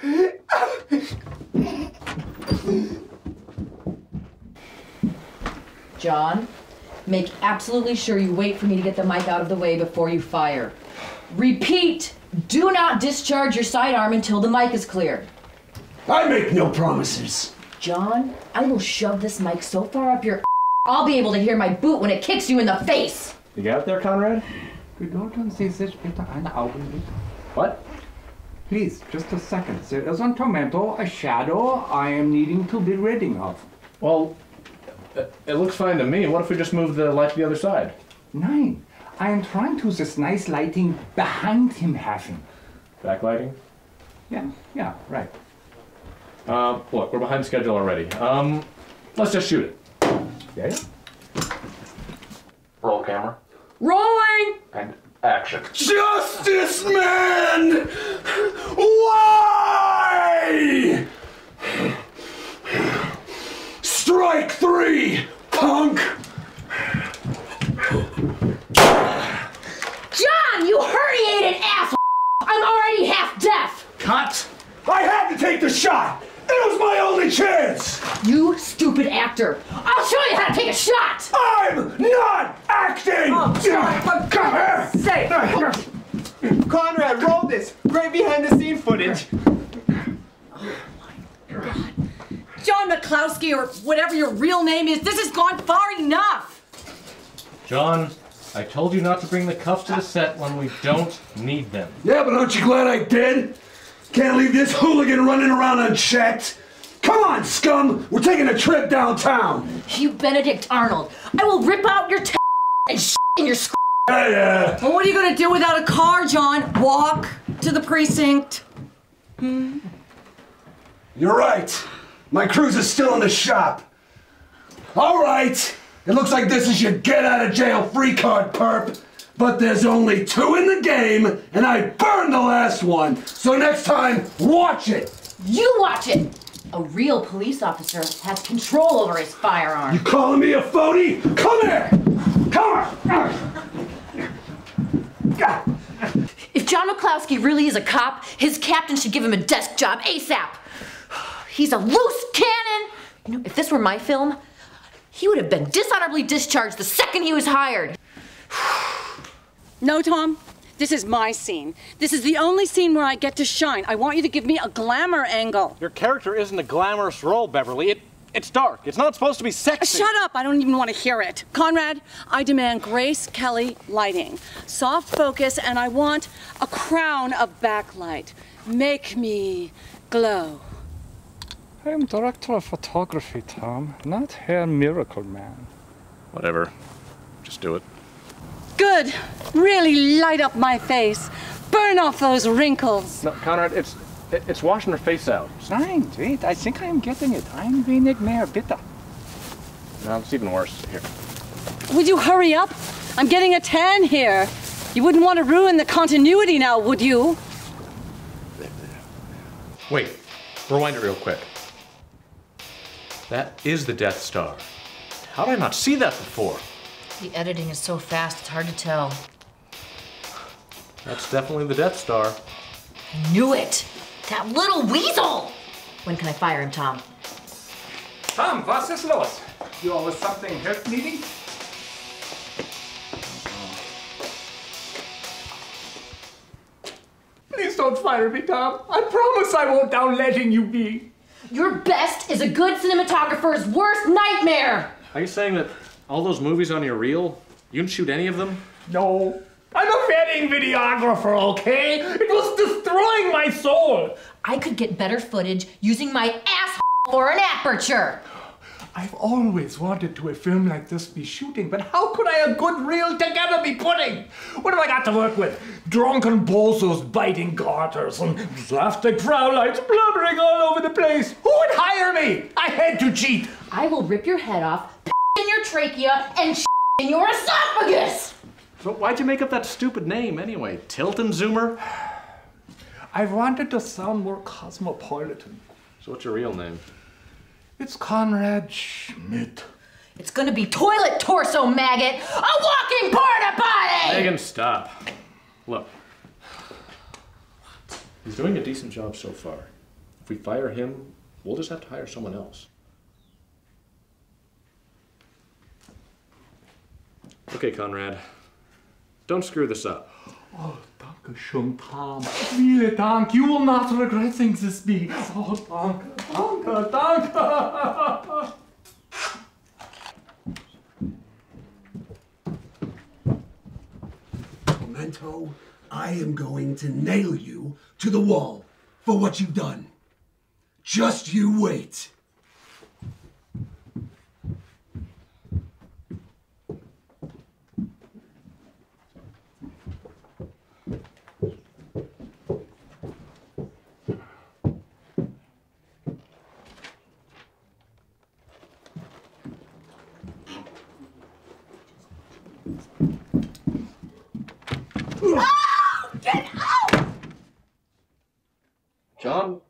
John, make absolutely sure you wait for me to get the mic out of the way before you fire. Repeat, do not discharge your sidearm until the mic is clear. I make no promises. John, I will shove this mic so far up your I'll be able to hear my boot when it kicks you in the face. You got it there, Conrad? Bedeutung Sie sich bitte einen Augenblick? What? Please, just a second. There is on Tormento a shadow I am needing to be ridding of. Well, it looks fine to me. What if we just move the light to the other side? Nein, I am trying to this nice lighting behind him having. Backlighting? Yeah, right. Look, we're behind schedule already. Let's just shoot it. Yeah? Roll camera. Rolling! And action. Justice, man! Why? Strike 3, punk! John, you herniated asshole! I'm already half deaf! Cut! I had to take the shot! It was my only chance! You stupid actor! I'll show you how to take a shot! I'm not acting! Oh, John, come here! Say! Conrad, roll this! Great behind-the-scene footage! John McClowski, or whatever your real name is, this has gone far enough! John, I told you not to bring the cuffs to the set when we don't need them. Yeah, but aren't you glad I did? Can't leave this hooligan running around unchecked. Come on, scum! We're taking a trip downtown. You Benedict Arnold, I will rip out your and in your Yeah. Well, what are you gonna do without a car, John? Walk to the precinct? You're right. My cruise is still in the shop. All right. It looks like this is your get-out-of-jail-free card, perp. But there's only 2 in the game, and I burned the last one. So next time, watch it. You watch it. A real police officer has control over his firearm. You calling me a phony? Come here. Come here. If John McClowski really is a cop, his captain should give him a desk job ASAP. He's a loose cannon. You know, if this were my film, he would have been dishonorably discharged the second he was hired. No, Tom. This is my scene. This is the only scene where I get to shine. I want you to give me a glamour angle. Your character isn't a glamorous role, Beverly. It's dark. It's not supposed to be sexy. Shut up. I don't even want to hear it. Conrad, I demand Grace Kelly lighting. Soft focus, and I want a crown of backlight. Make me glow. I am director of photography, Tom, not hair miracle man. Whatever. Just do it. Good. Really light up my face. Burn off those wrinkles. No, Conrad, it's washing her face out. Nein, wait, I think I am getting it. Ein wenig mehr, bitte. No, it's even worse. Here. Would you hurry up? I'm getting a tan here. You wouldn't want to ruin the continuity now, would you? Wait. Rewind it real quick. That is the Death Star. How did I not see that before? The editing is so fast, it's hard to tell. That's definitely the Death Star. I knew it! That little weasel! When can I fire him, Tom? Tom, was ist los? You always something help needing? Please don't fire me, Tom. I promise I won't down letting you be. Your best is a good cinematographer's worst nightmare! Are you saying that all those movies on your reel, you didn't shoot any of them? No. I'm a wedding videographer, okay? It was destroying my soul. I could get better footage using my ass for an aperture. I've always wanted to a film like this be shooting, but how could I a good reel together be putting? What have I got to work with? Drunken bozos biting garters and plastic brow lights blubbering all over the place. Who would hire me? I had to cheat. I will rip your head off, in your trachea, and in your esophagus! So why'd you make up that stupid name anyway? Tilton Zoomer? I wanted to sound more cosmopolitan. So what's your real name? It's Conrad Schmidt. It's gonna be toilet torso maggot, a walking porta potty! Megan, stop. Look. He's doing a decent job so far. If we fire him, we'll just have to hire someone else. Okay, Conrad. Don't screw this up. Oh, danke schön, Tom. Vielen Dank. You will not regret things this be. Oh, danke, danke, danke. Tormento, I am going to nail you to the wall for what you've done. Just you wait. Get out! John,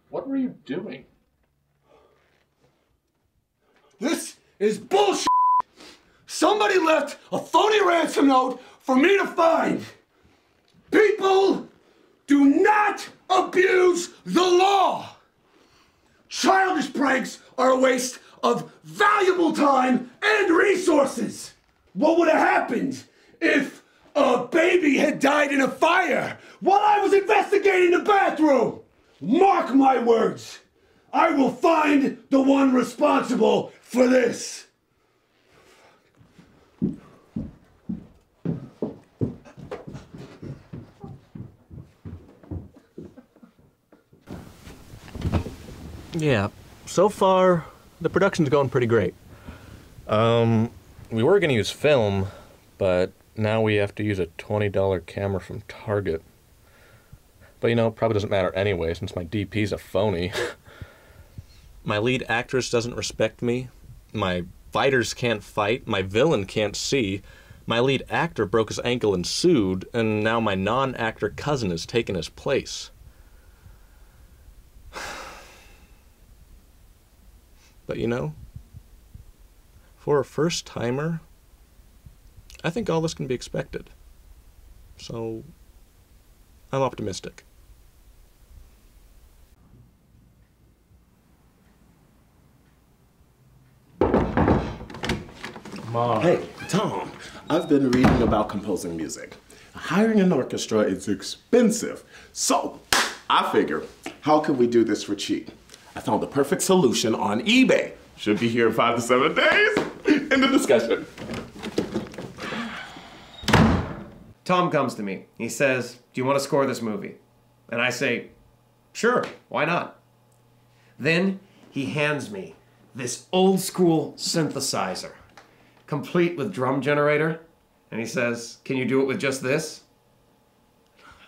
what were you doing? This is bullshit! Somebody left a phony ransom note for me to find. People do not abuse the law. Childish pranks are a waste of valuable time and resources. What would have happened if a baby had died in a fire while I was investigating the bathroom? Mark my words. I will find the one responsible for this. Yeah, so far, the production's going pretty great. We were gonna use film, but now we have to use a $20 camera from Target. But you know, probably doesn't matter anyway, since my DP's a phony. My lead actress doesn't respect me, my fighters can't fight, my villain can't see, my lead actor broke his ankle and sued, and now my non-actor cousin has taken his place. But you know, for a first-timer, I think all this can be expected. So, I'm optimistic. Mom. Hey, Tom, I've been reading about composing music. Hiring an orchestra is expensive. So, I figure, how can we do this for cheap? I found the perfect solution on eBay. Should be here in 5 to 7 days. End of discussion. Tom comes to me. He says, "Do you want to score this movie?" And I say, Sure, why not? Then he hands me this old school synthesizer, complete with drum generator, and he says, "Can you do it with just this?"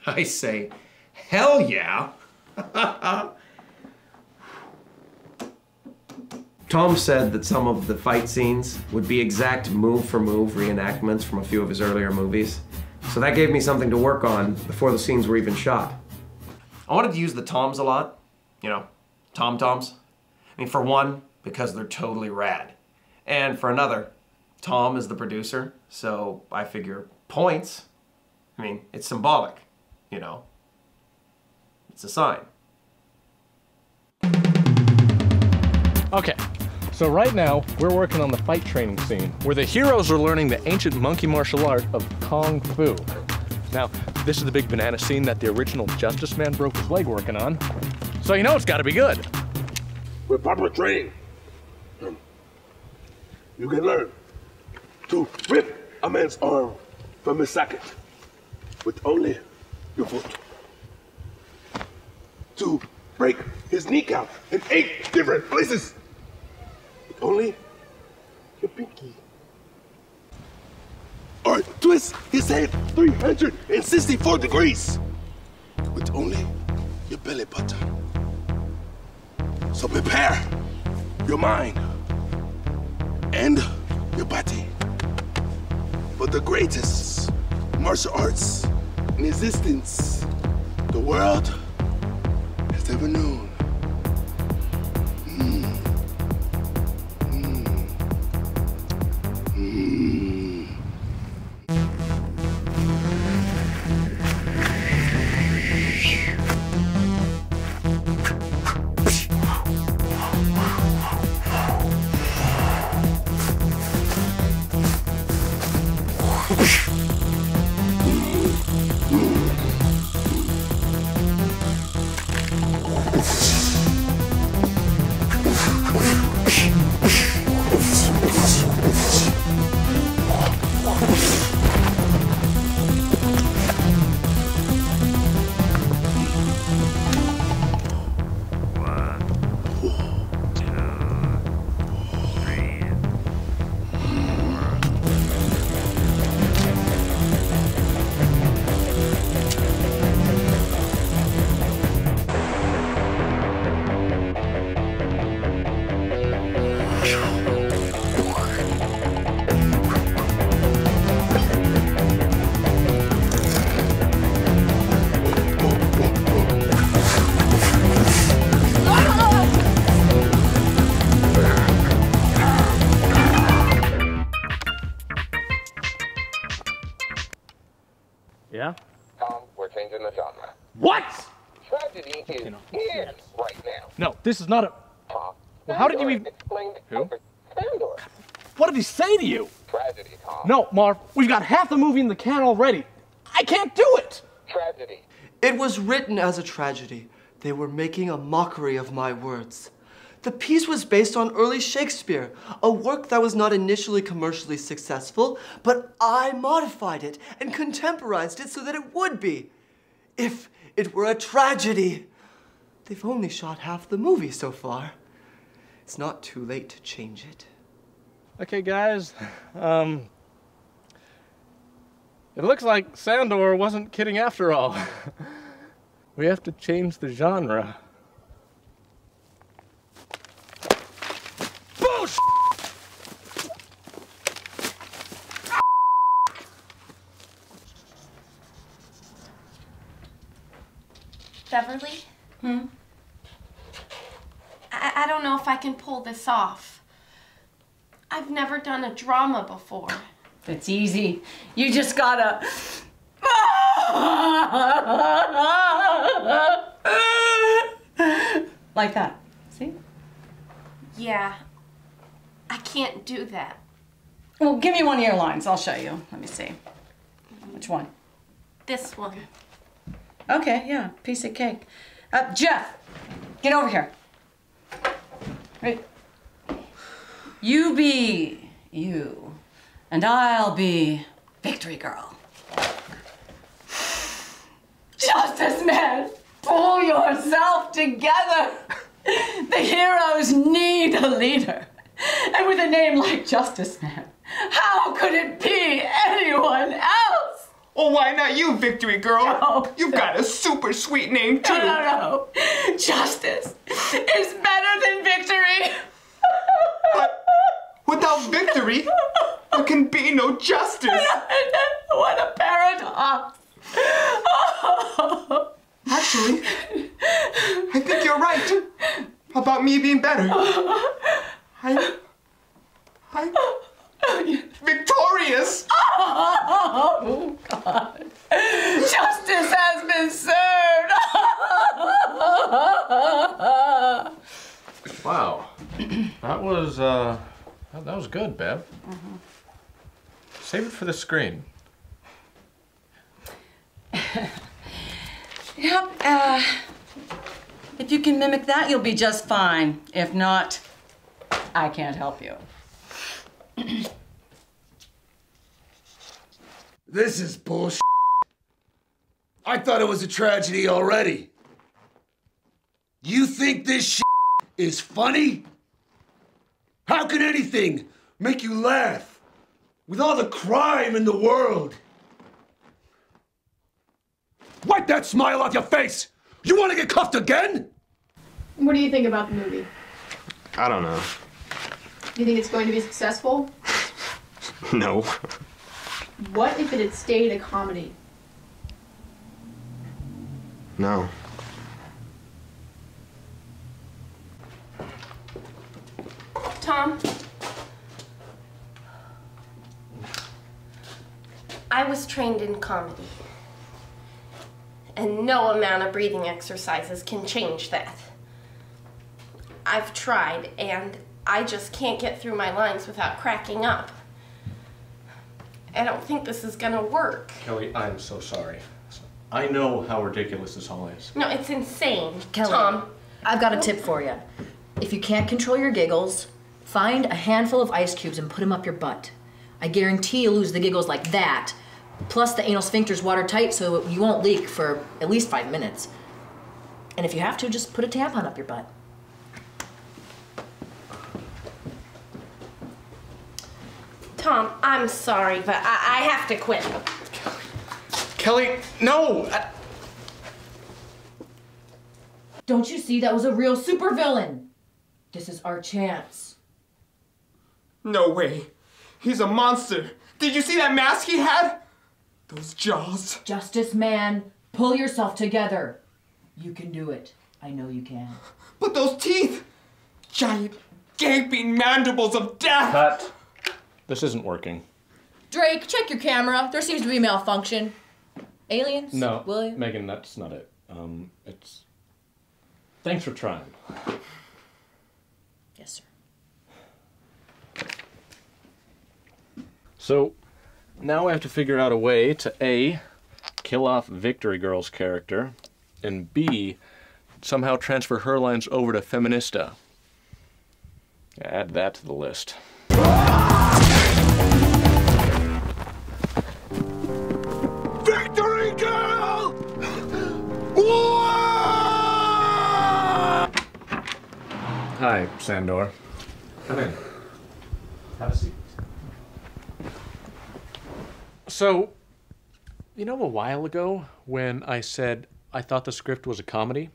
I say, "Hell yeah!" Tom said that some of the fight scenes would be exact move-for-move reenactments from a few of his earlier movies. So that gave me something to work on before the scenes were even shot. I wanted to use the toms a lot. You know, tom-toms. I mean, for one, because they're totally rad. And for another, Tom is the producer, so I figure points. I mean, it's symbolic, you know. It's a sign. Okay, so right now we're working on the fight training scene where the heroes are learning the ancient monkey martial art of Kung Fu. Now, this is the big banana scene that the original Justice Man broke his leg working on, so you know it's gotta be good. With proper training, you can learn to rip a man's arm from his socket with only your foot. To break his kneecap in 8 different places with only your pinky. Or twist his head 364 degrees with only your belly button. So prepare your mind and your body for the greatest martial arts in existence the world has ever known. Yeah? Tom, we're changing the genre. What? Tragedy is in right now. No, this is not a... Tom. Well, how did you even... Who? What did he say to you? Tragedy, Tom. No, Marv, we've got half the movie in the can already. I can't do it! Tragedy. It was written as a tragedy. They were making a mockery of my words. The piece was based on early Shakespeare, a work that was not initially commercially successful, but I modified it and contemporized it so that it would be. If it were a tragedy. They've only shot half the movie so far. It's not too late to change it. Okay, guys, it looks like Sandor wasn't kidding after all. We have to change the genre. Bullshit! Beverly? I don't know if I can pull this off. I've never done a drama before. It's easy. You just gotta... like that. See? Yeah, I can't do that. Well, give me one of your lines. I'll show you. Let me see. Which one? This one. Okay, yeah, piece of cake. Jeff, get over here. Right. You be you, and I'll be Victory Girl. Justice Man, Pull yourself together. The heroes need a leader. And with a name like Justice Man, how could it be anyone else? Well, why not you, Victory Girl? No. You've got a super sweet name, too. No. Justice is better than victory. But without victory, there can be no justice. What a paradox. Actually, I think you're right about me being better. I'm victorious! Oh, God. Justice has been served! Wow. That was good, Bev. Save it for the screen. Yep, if you can mimic that, you'll be just fine. If not, I can't help you. This is bullshit. I thought it was a tragedy already. You think this shit is funny? How can anything make you laugh with all the crime in the world? Wipe that smile off your face! You want to get cuffed again? What do you think about the movie? I don't know. Do you think it's going to be successful? No. What if it had stayed a comedy? No. Tom? I was trained in comedy. And no amount of breathing exercises can change that. I've tried, and I just can't get through my lines without cracking up. I don't think this is gonna work. Kelly, I'm so sorry. I know how ridiculous this all is. No, it's insane, Kelly, Tom. I've got a tip for you. If you can't control your giggles, find a handful of ice cubes and put them up your butt. I guarantee you'll lose the giggles like that. Plus, the anal sphincter's watertight, so you won't leak for at least 5 minutes. And if you have to, just put a tampon up your butt. Tom, I'm sorry, but I have to quit. Kelly, no! Don't you see that was a real supervillain? This is our chance. No way. He's a monster. Did you see that mask he had? Those jaws. Justice Man, pull yourself together. You can do it. I know you can. But those teeth! Giant, gaping mandibles of death! Cut. This isn't working. Drake, check your camera. There seems to be malfunction. Aliens? No, Will you? Megan, that's not it. It's... Thanks for trying. Yes, sir. So, now I have to figure out a way to A, kill off Victory Girl's character, and B, somehow transfer her lines over to Feminista. Add that to the list. Victory Girl! Hi, Sandor. Come in. Have a seat. So, you know, a while ago when I said I thought the script was a comedy,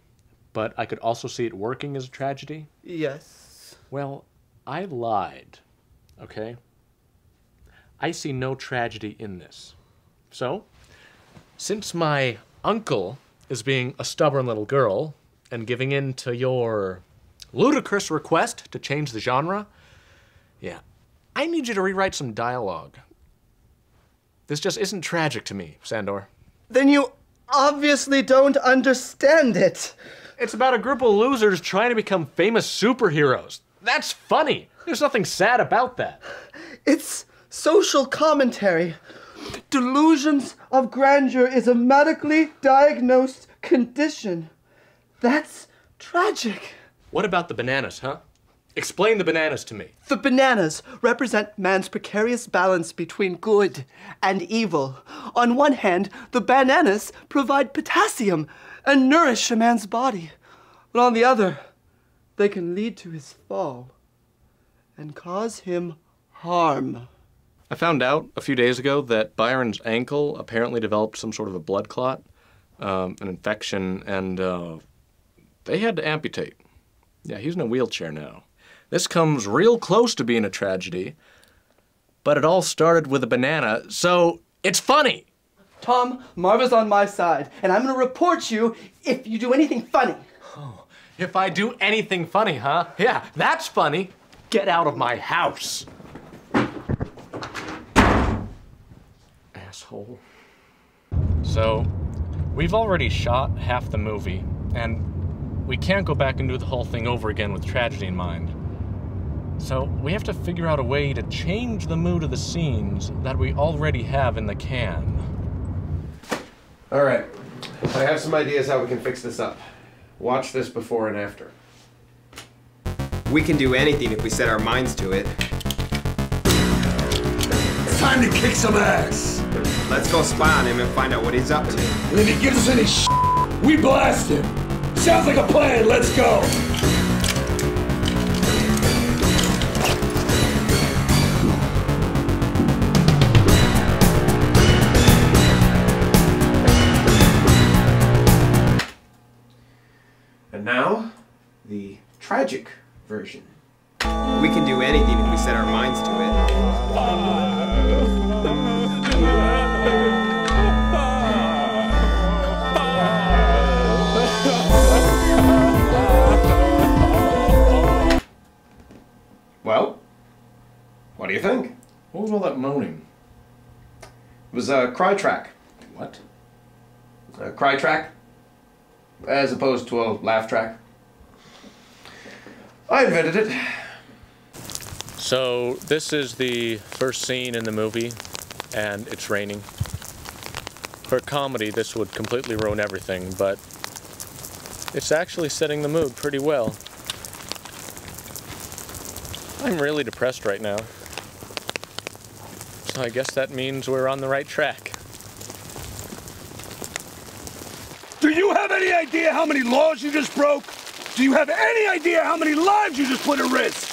but I could also see it working as a tragedy? Yes. Well, I lied, okay? I see no tragedy in this. So, since my uncle is being a stubborn little girl and giving in to your ludicrous request to change the genre, yeah, I need you to rewrite some dialogue. This just isn't tragic to me, Sandor. Then you obviously don't understand it. It's about a group of losers trying to become famous superheroes. That's funny. There's nothing sad about that. It's social commentary. Delusions of grandeur is a medically diagnosed condition. That's tragic. What about the bananas, huh? Explain the bananas to me. The bananas represent man's precarious balance between good and evil. On one hand, the bananas provide potassium and nourish a man's body. But on the other, they can lead to his fall and cause him harm. I found out a few days ago that Byron's ankle apparently developed some sort of a blood clot, an infection, and they had to amputate. Yeah, he's in a wheelchair now. This comes real close to being a tragedy, but it all started with a banana, so it's funny. Tom, Marva's on my side, and I'm gonna report you if you do anything funny. Oh, if I do anything funny, huh? Yeah, that's funny. Get out of my house. Asshole. So, we've already shot half the movie, and we can't go back and do the whole thing over again with tragedy in mind. So we have to figure out a way to change the mood of the scenes that we already have in the can. All right, I have some ideas how we can fix this up. Watch this before and after. We can do anything if we set our minds to it. It's time to kick some ass. Let's go spy on him and find out what he's up to. And if he gives us any shit, we blast him. Sounds like a plan, let's go. And now, the tragic version. We can do anything if we set our minds to it. Well, what do you think? What was all that moaning? It was a cry track. What? A cry track, as opposed to a laugh track. I invented it. So this is the first scene in the movie, and it's raining. For a comedy, this would completely ruin everything, but it's actually setting the mood pretty well. I'm really depressed right now. So I guess that means we're on the right track. Do you have any idea how many laws you just broke? Do you have any idea how many lives you just put at risk?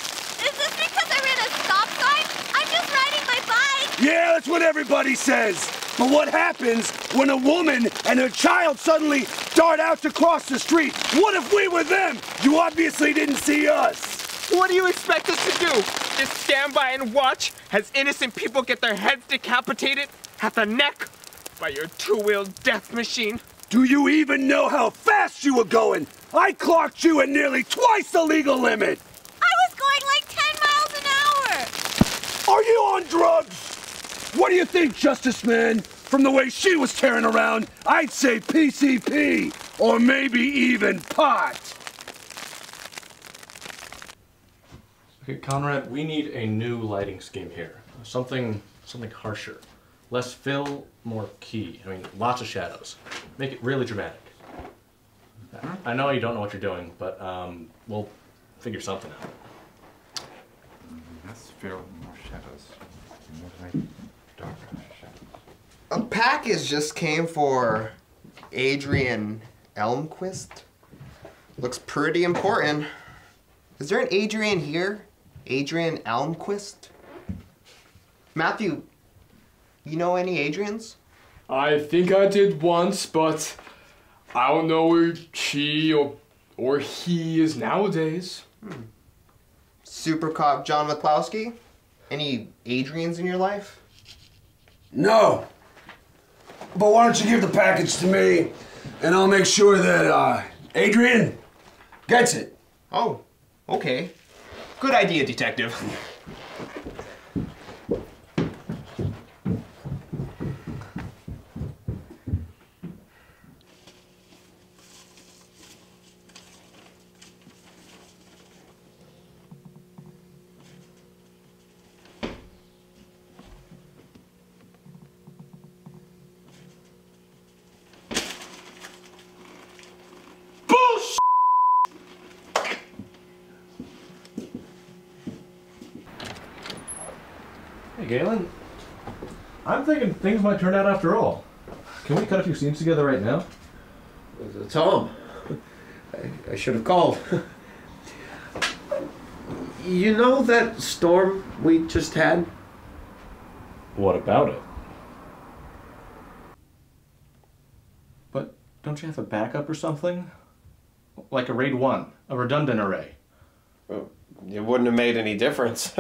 Is this because I ran a stop sign? I'm just riding my bike! Yeah, that's what everybody says. But what happens when a woman and her child suddenly dart out to cross the street? What if we were them? You obviously didn't see us. What do you expect us to do? Just stand by and watch as innocent people get their heads decapitated at the neck by your two-wheeled death machine? Do you even know how fast you were going? I clocked you at nearly twice the legal limit. I was going like 10 miles an hour. Are you on drugs? What do you think, Justice Man? From the way she was tearing around, I'd say PCP, or maybe even pot. Okay, Conrad, we need a new lighting scheme here. Something harsher. Less fill, more key. I mean, lots of shadows. Make it really dramatic. I know you don't know what you're doing, but we'll figure something out. Less fill, more shadows. More light, darker shadows. A package just came for Adrian Elmquist. Looks pretty important. Is there an Adrian here? Adrian Elmquist? Matthew, you know any Adrians? I think I did once, but I don't know where she or he is nowadays. Supercop John McClowski? Any Adrians in your life? No. But why don't you give the package to me, and I'll make sure that Adrian gets it. Oh, okay. Good idea, detective. Gaelon, I'm thinking things might turn out after all. Can we cut a few scenes together right now? Tom, I should have called. You know that storm we just had? What about it? But don't you have a backup or something? Like a RAID 1, a redundant array. Well, it wouldn't have made any difference.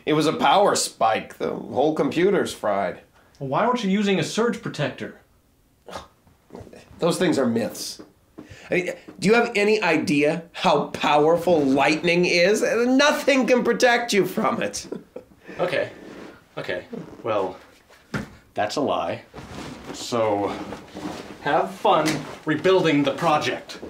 It was a power spike. The whole computer's fried. Well, why weren't you using a surge protector? Those things are myths. I mean, do you have any idea how powerful lightning is? Nothing can protect you from it. Okay. Well, that's a lie. So, have fun rebuilding the project.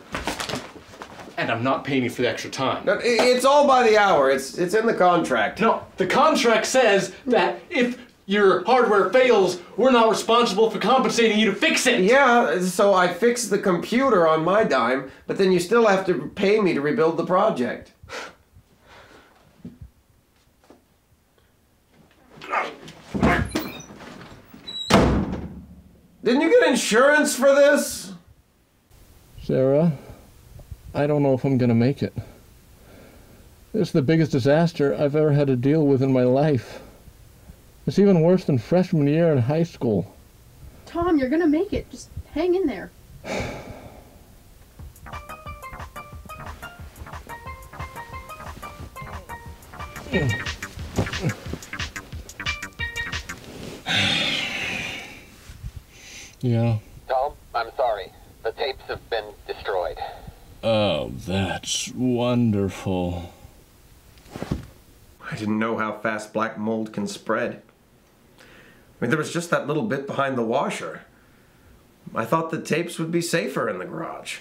And I'm not paying you for the extra time. No, it's all by the hour. It's in the contract. No, the contract says that if your hardware fails, we're not responsible for compensating you to fix it. Yeah, so I fixed the computer on my dime, but then you still have to pay me to rebuild the project. Didn't you get insurance for this? Sarah, I don't know if I'm gonna make it. This is the biggest disaster I've ever had to deal with in my life. It's even worse than freshman year in high school. Tom, you're gonna make it. Just hang in there. Yeah. Tom, I'm sorry. The tapes have been destroyed. Oh, that's wonderful. I didn't know how fast black mold can spread. I mean, there was just that little bit behind the washer. I thought the tapes would be safer in the garage.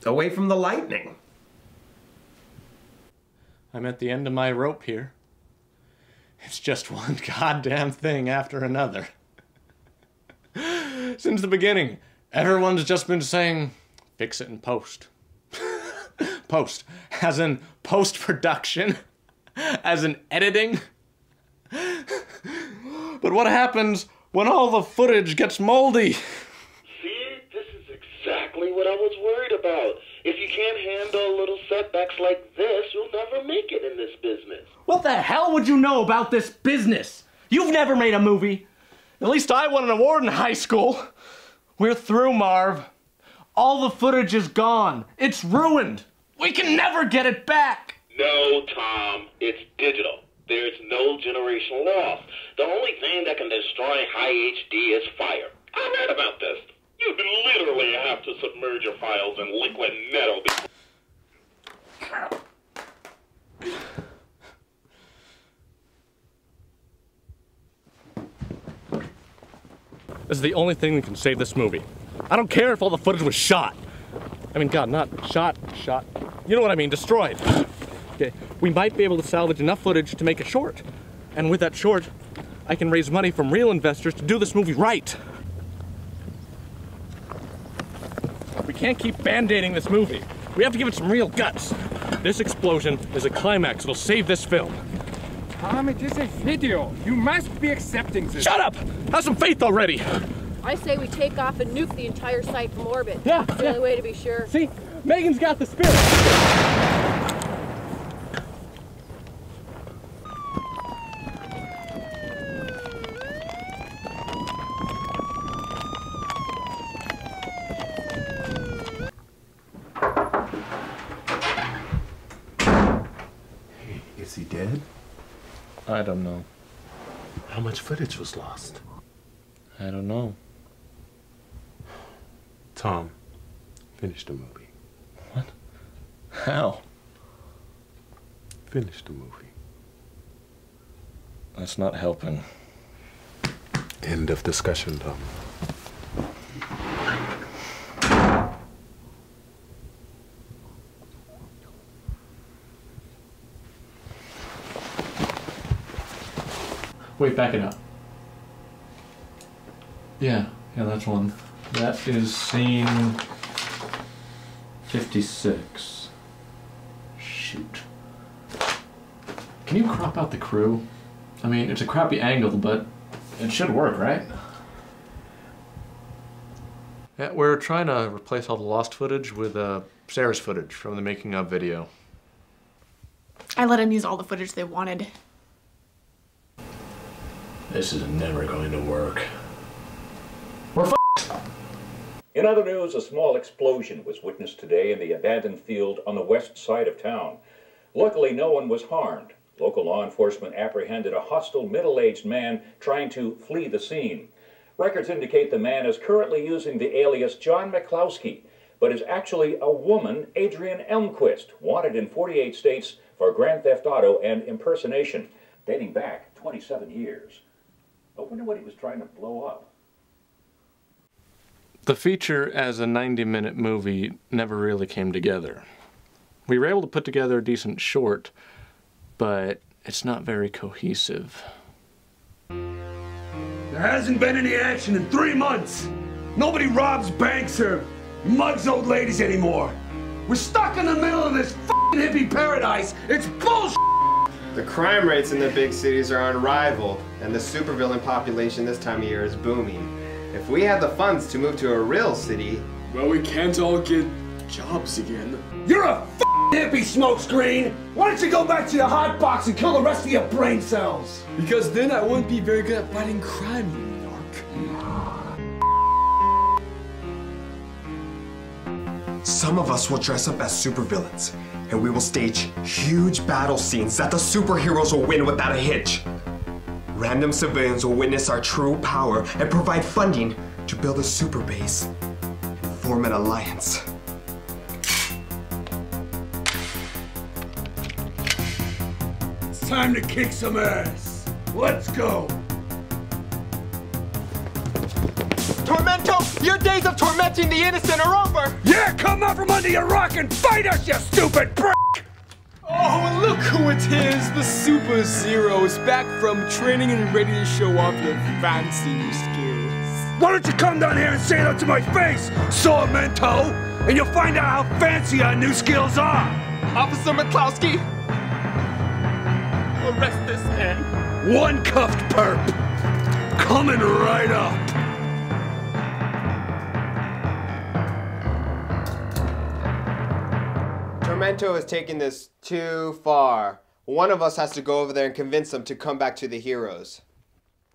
Away from the lightning. I'm at the end of my rope here. It's just one goddamn thing after another. Since the beginning, everyone's just been saying, fix it in post. Post, as in post-production, as in editing. But what happens when all the footage gets moldy? See, this is exactly what I was worried about. If you can't handle little setbacks like this, you'll never make it in this business. What the hell would you know about this business? You've never made a movie. At least I won an award in high school. We're through, Marv. All the footage is gone. It's ruined. We can never get it back. No, Tom, it's digital. There's no generational loss. The only thing that can destroy high HD is fire. I read about this. You'd literally have to submerge your files in liquid metal. This is the only thing that can save this movie. I don't care if all the footage was shot. I mean, God, not shot. You know what I mean, destroyed. Okay, we might be able to salvage enough footage to make a short. And with that short, I can raise money from real investors to do this movie right. We can't keep band-aiding this movie. We have to give it some real guts. This explosion is a climax. It'll save this film. Tom, it is a video. You must be accepting this. Shut up! Have some faith already! I say we take off and nuke the entire site from orbit. Yeah, It's the only way to be sure. See? Megan's got the spirit. Is he dead? I don't know. How much footage was lost? I don't know. Tom, finish the movie. What? How? Finish the movie. That's not helping. End of discussion, Tom. Wait, back it up. Yeah, that's one. That is scene 56. Shoot. Can you crop out the crew? I mean, it's a crappy angle, but it should work, right? Yeah, we're trying to replace all the lost footage with Sarah's footage from the making of video. I let him use all the footage they wanted. This is never going to work. In other news, a small explosion was witnessed today in the abandoned field on the west side of town. Luckily, no one was harmed. Local law enforcement apprehended a hostile middle-aged man trying to flee the scene. Records indicate the man is currently using the alias John McClowski, but is actually a woman, Adrian Elmquist, wanted in 48 states for grand theft auto and impersonation, dating back 27 years. I wonder what he was trying to blow up. The feature as a 90-minute movie never really came together. We were able to put together a decent short, but it's not very cohesive. There hasn't been any action in 3 months. Nobody robs banks or mugs old ladies anymore. We're stuck in the middle of this f***ing hippie paradise. It's bullshit. The crime rates in the big cities are unrivaled, and the supervillain population this time of year is booming. If we had the funds to move to a real city... Well, we can't all get jobs again. You're a f***ing hippie, smokescreen. Why don't you go back to your hot box and kill the rest of your brain cells? Because then I wouldn't be very good at fighting crime in New York. Some of us will dress up as supervillains, and we will stage huge battle scenes that the superheroes will win without a hitch. Random civilians will witness our true power and provide funding to build a super base and form an alliance. It's time to kick some ass. Let's go. Tormento, your days of tormenting the innocent are over! Yeah, come out from under your rock and fight us, you stupid prick! Oh, look who it is! The Super Zero is back from training and ready to show off your fancy new skills. Why don't you come down here and say that to my face, Tormento, and you'll find out how fancy our new skills are! Officer McClowski, arrest this man. One cuffed perp, coming right up. Tormento is taking this too far. One of us has to go over there and convince them to come back to the heroes.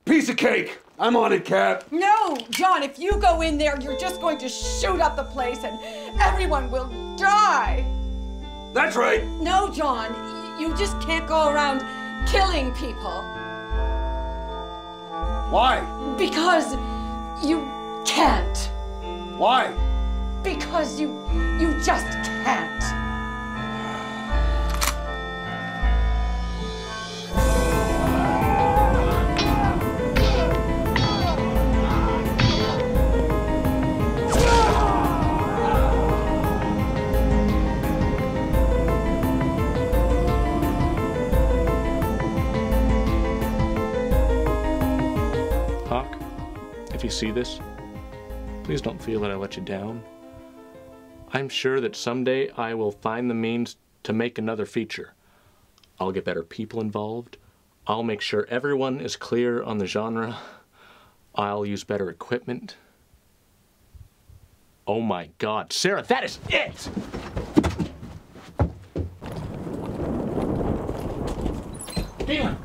Piece of cake! I'm on it, Cap. No, John, if you go in there, you're just going to shoot up the place and everyone will die. That's right. No, John, you just can't go around killing people. Why? Because you can't. Why? Because you just can't. If you see this, please don't feel that I let you down. I'm sure that someday I will find the means to make another feature. I'll get better people involved. I'll make sure everyone is clear on the genre. I'll use better equipment. Oh my God, Sarah, that is it! Gaelon!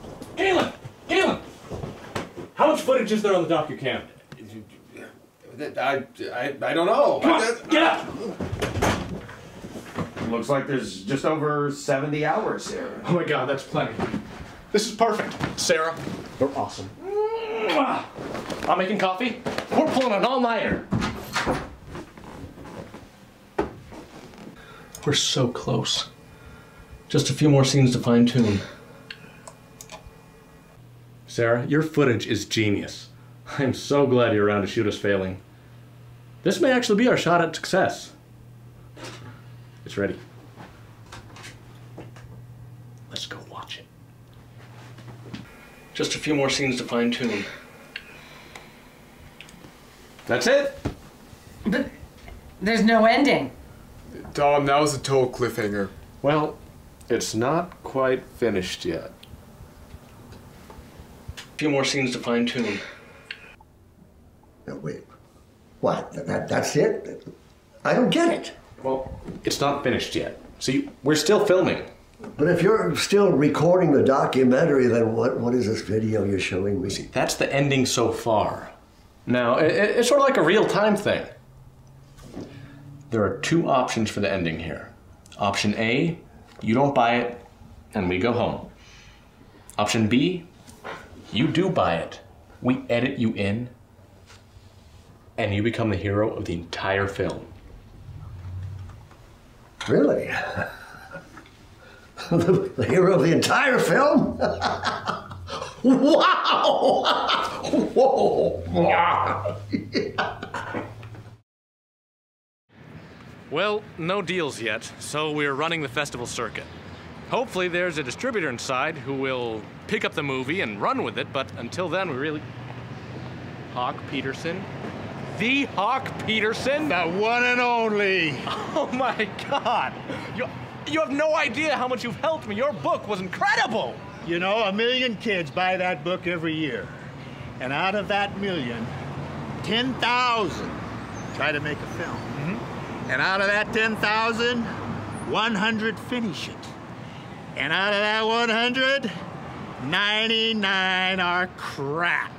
How much footage is there on the DocuCam? I don't know. Come on, get up! Looks like there's just over 70 hours here. Oh my God, that's plenty. This is perfect. Sarah, you're awesome. I'm making coffee. We're pulling an all-nighter. We're so close. Just a few more scenes to fine-tune. Sarah, your footage is genius. I'm so glad you're around to shoot us failing. This may actually be our shot at success. It's ready. Let's go watch it. Just a few more scenes to fine-tune. That's it? But there's no ending. Dom, that was a total cliffhanger. Well, it's not quite finished yet. A few more scenes to fine-tune. No, wait. What? That's it? I don't get it. Well, it's not finished yet. See, we're still filming. But if you're still recording the documentary, then what is this video you're showing me? See, that's the ending so far. Now, it's sort of like a real-time thing. There are two options for the ending here. Option A, you don't buy it, and we go home. Option B, you do buy it. We edit you in, and you become the hero of the entire film. Really? The hero of the entire film? Wow! Whoa! Well, no deals yet, so we're running the festival circuit. Hopefully there's a distributor inside who will pick up the movie and run with it, but until then we really... Hawk Peterson? The Hawk Peterson? The one and only! Oh my God! You have no idea how much you've helped me. Your book was incredible! You know, 1 million kids buy that book every year. And out of that million, 10,000 try to make a film. And out of that 10,000, 100 finish it. And out of that 100, 99 are crap.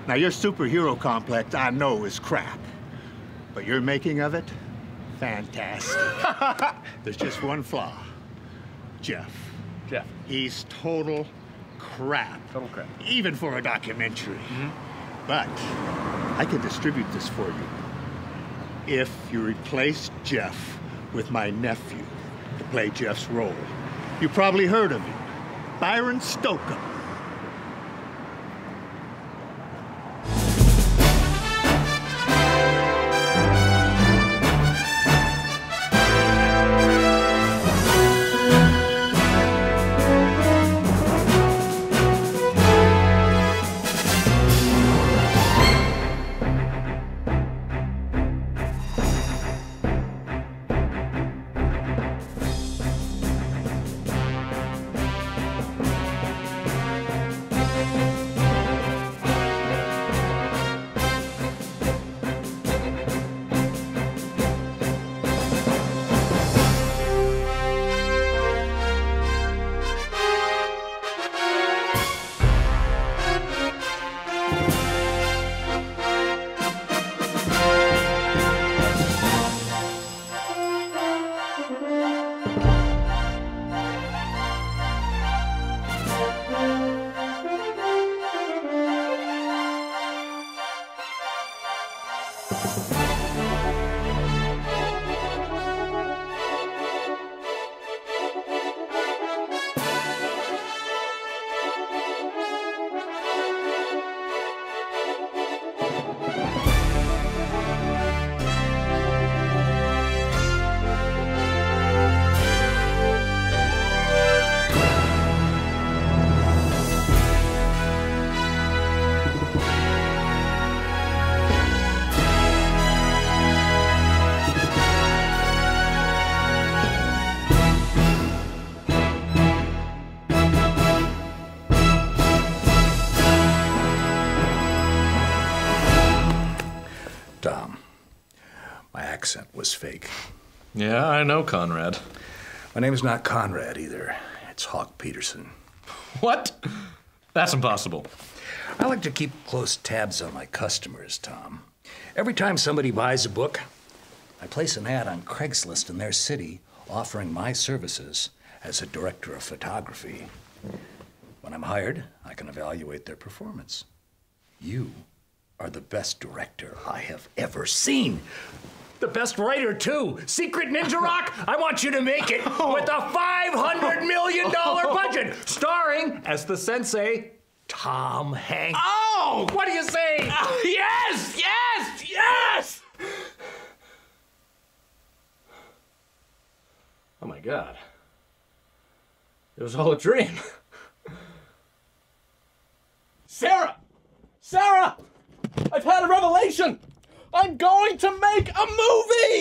Now, your superhero complex, I know, is crap. But your making of it, fantastic. There's just one flaw. Jeff. He's total crap. Total crap. Even for a documentary. But I can distribute this for you. If you replace Jeff with my nephew to play Jeff's role. You probably heard of him. Byron Stoker. Was fake. Yeah, I know, Conrad. My name's not Conrad either. It's Hawk Peterson. What? That's impossible. I like to keep close tabs on my customers, Tom. Every time somebody buys a book, I place an ad on Craigslist in their city offering my services as a director of photography. When I'm hired, I can evaluate their performance. You are the best director I have ever seen. The best writer, too. Secret Ninja Rock, I want you to make it with a $500 million budget, starring, as the sensei, Tom Hanks. Oh! What do you say? Yes! Yes! Yes! Oh my God. It was all a dream. Sarah! Sarah! I've had a revelation! I'm going to make a movie!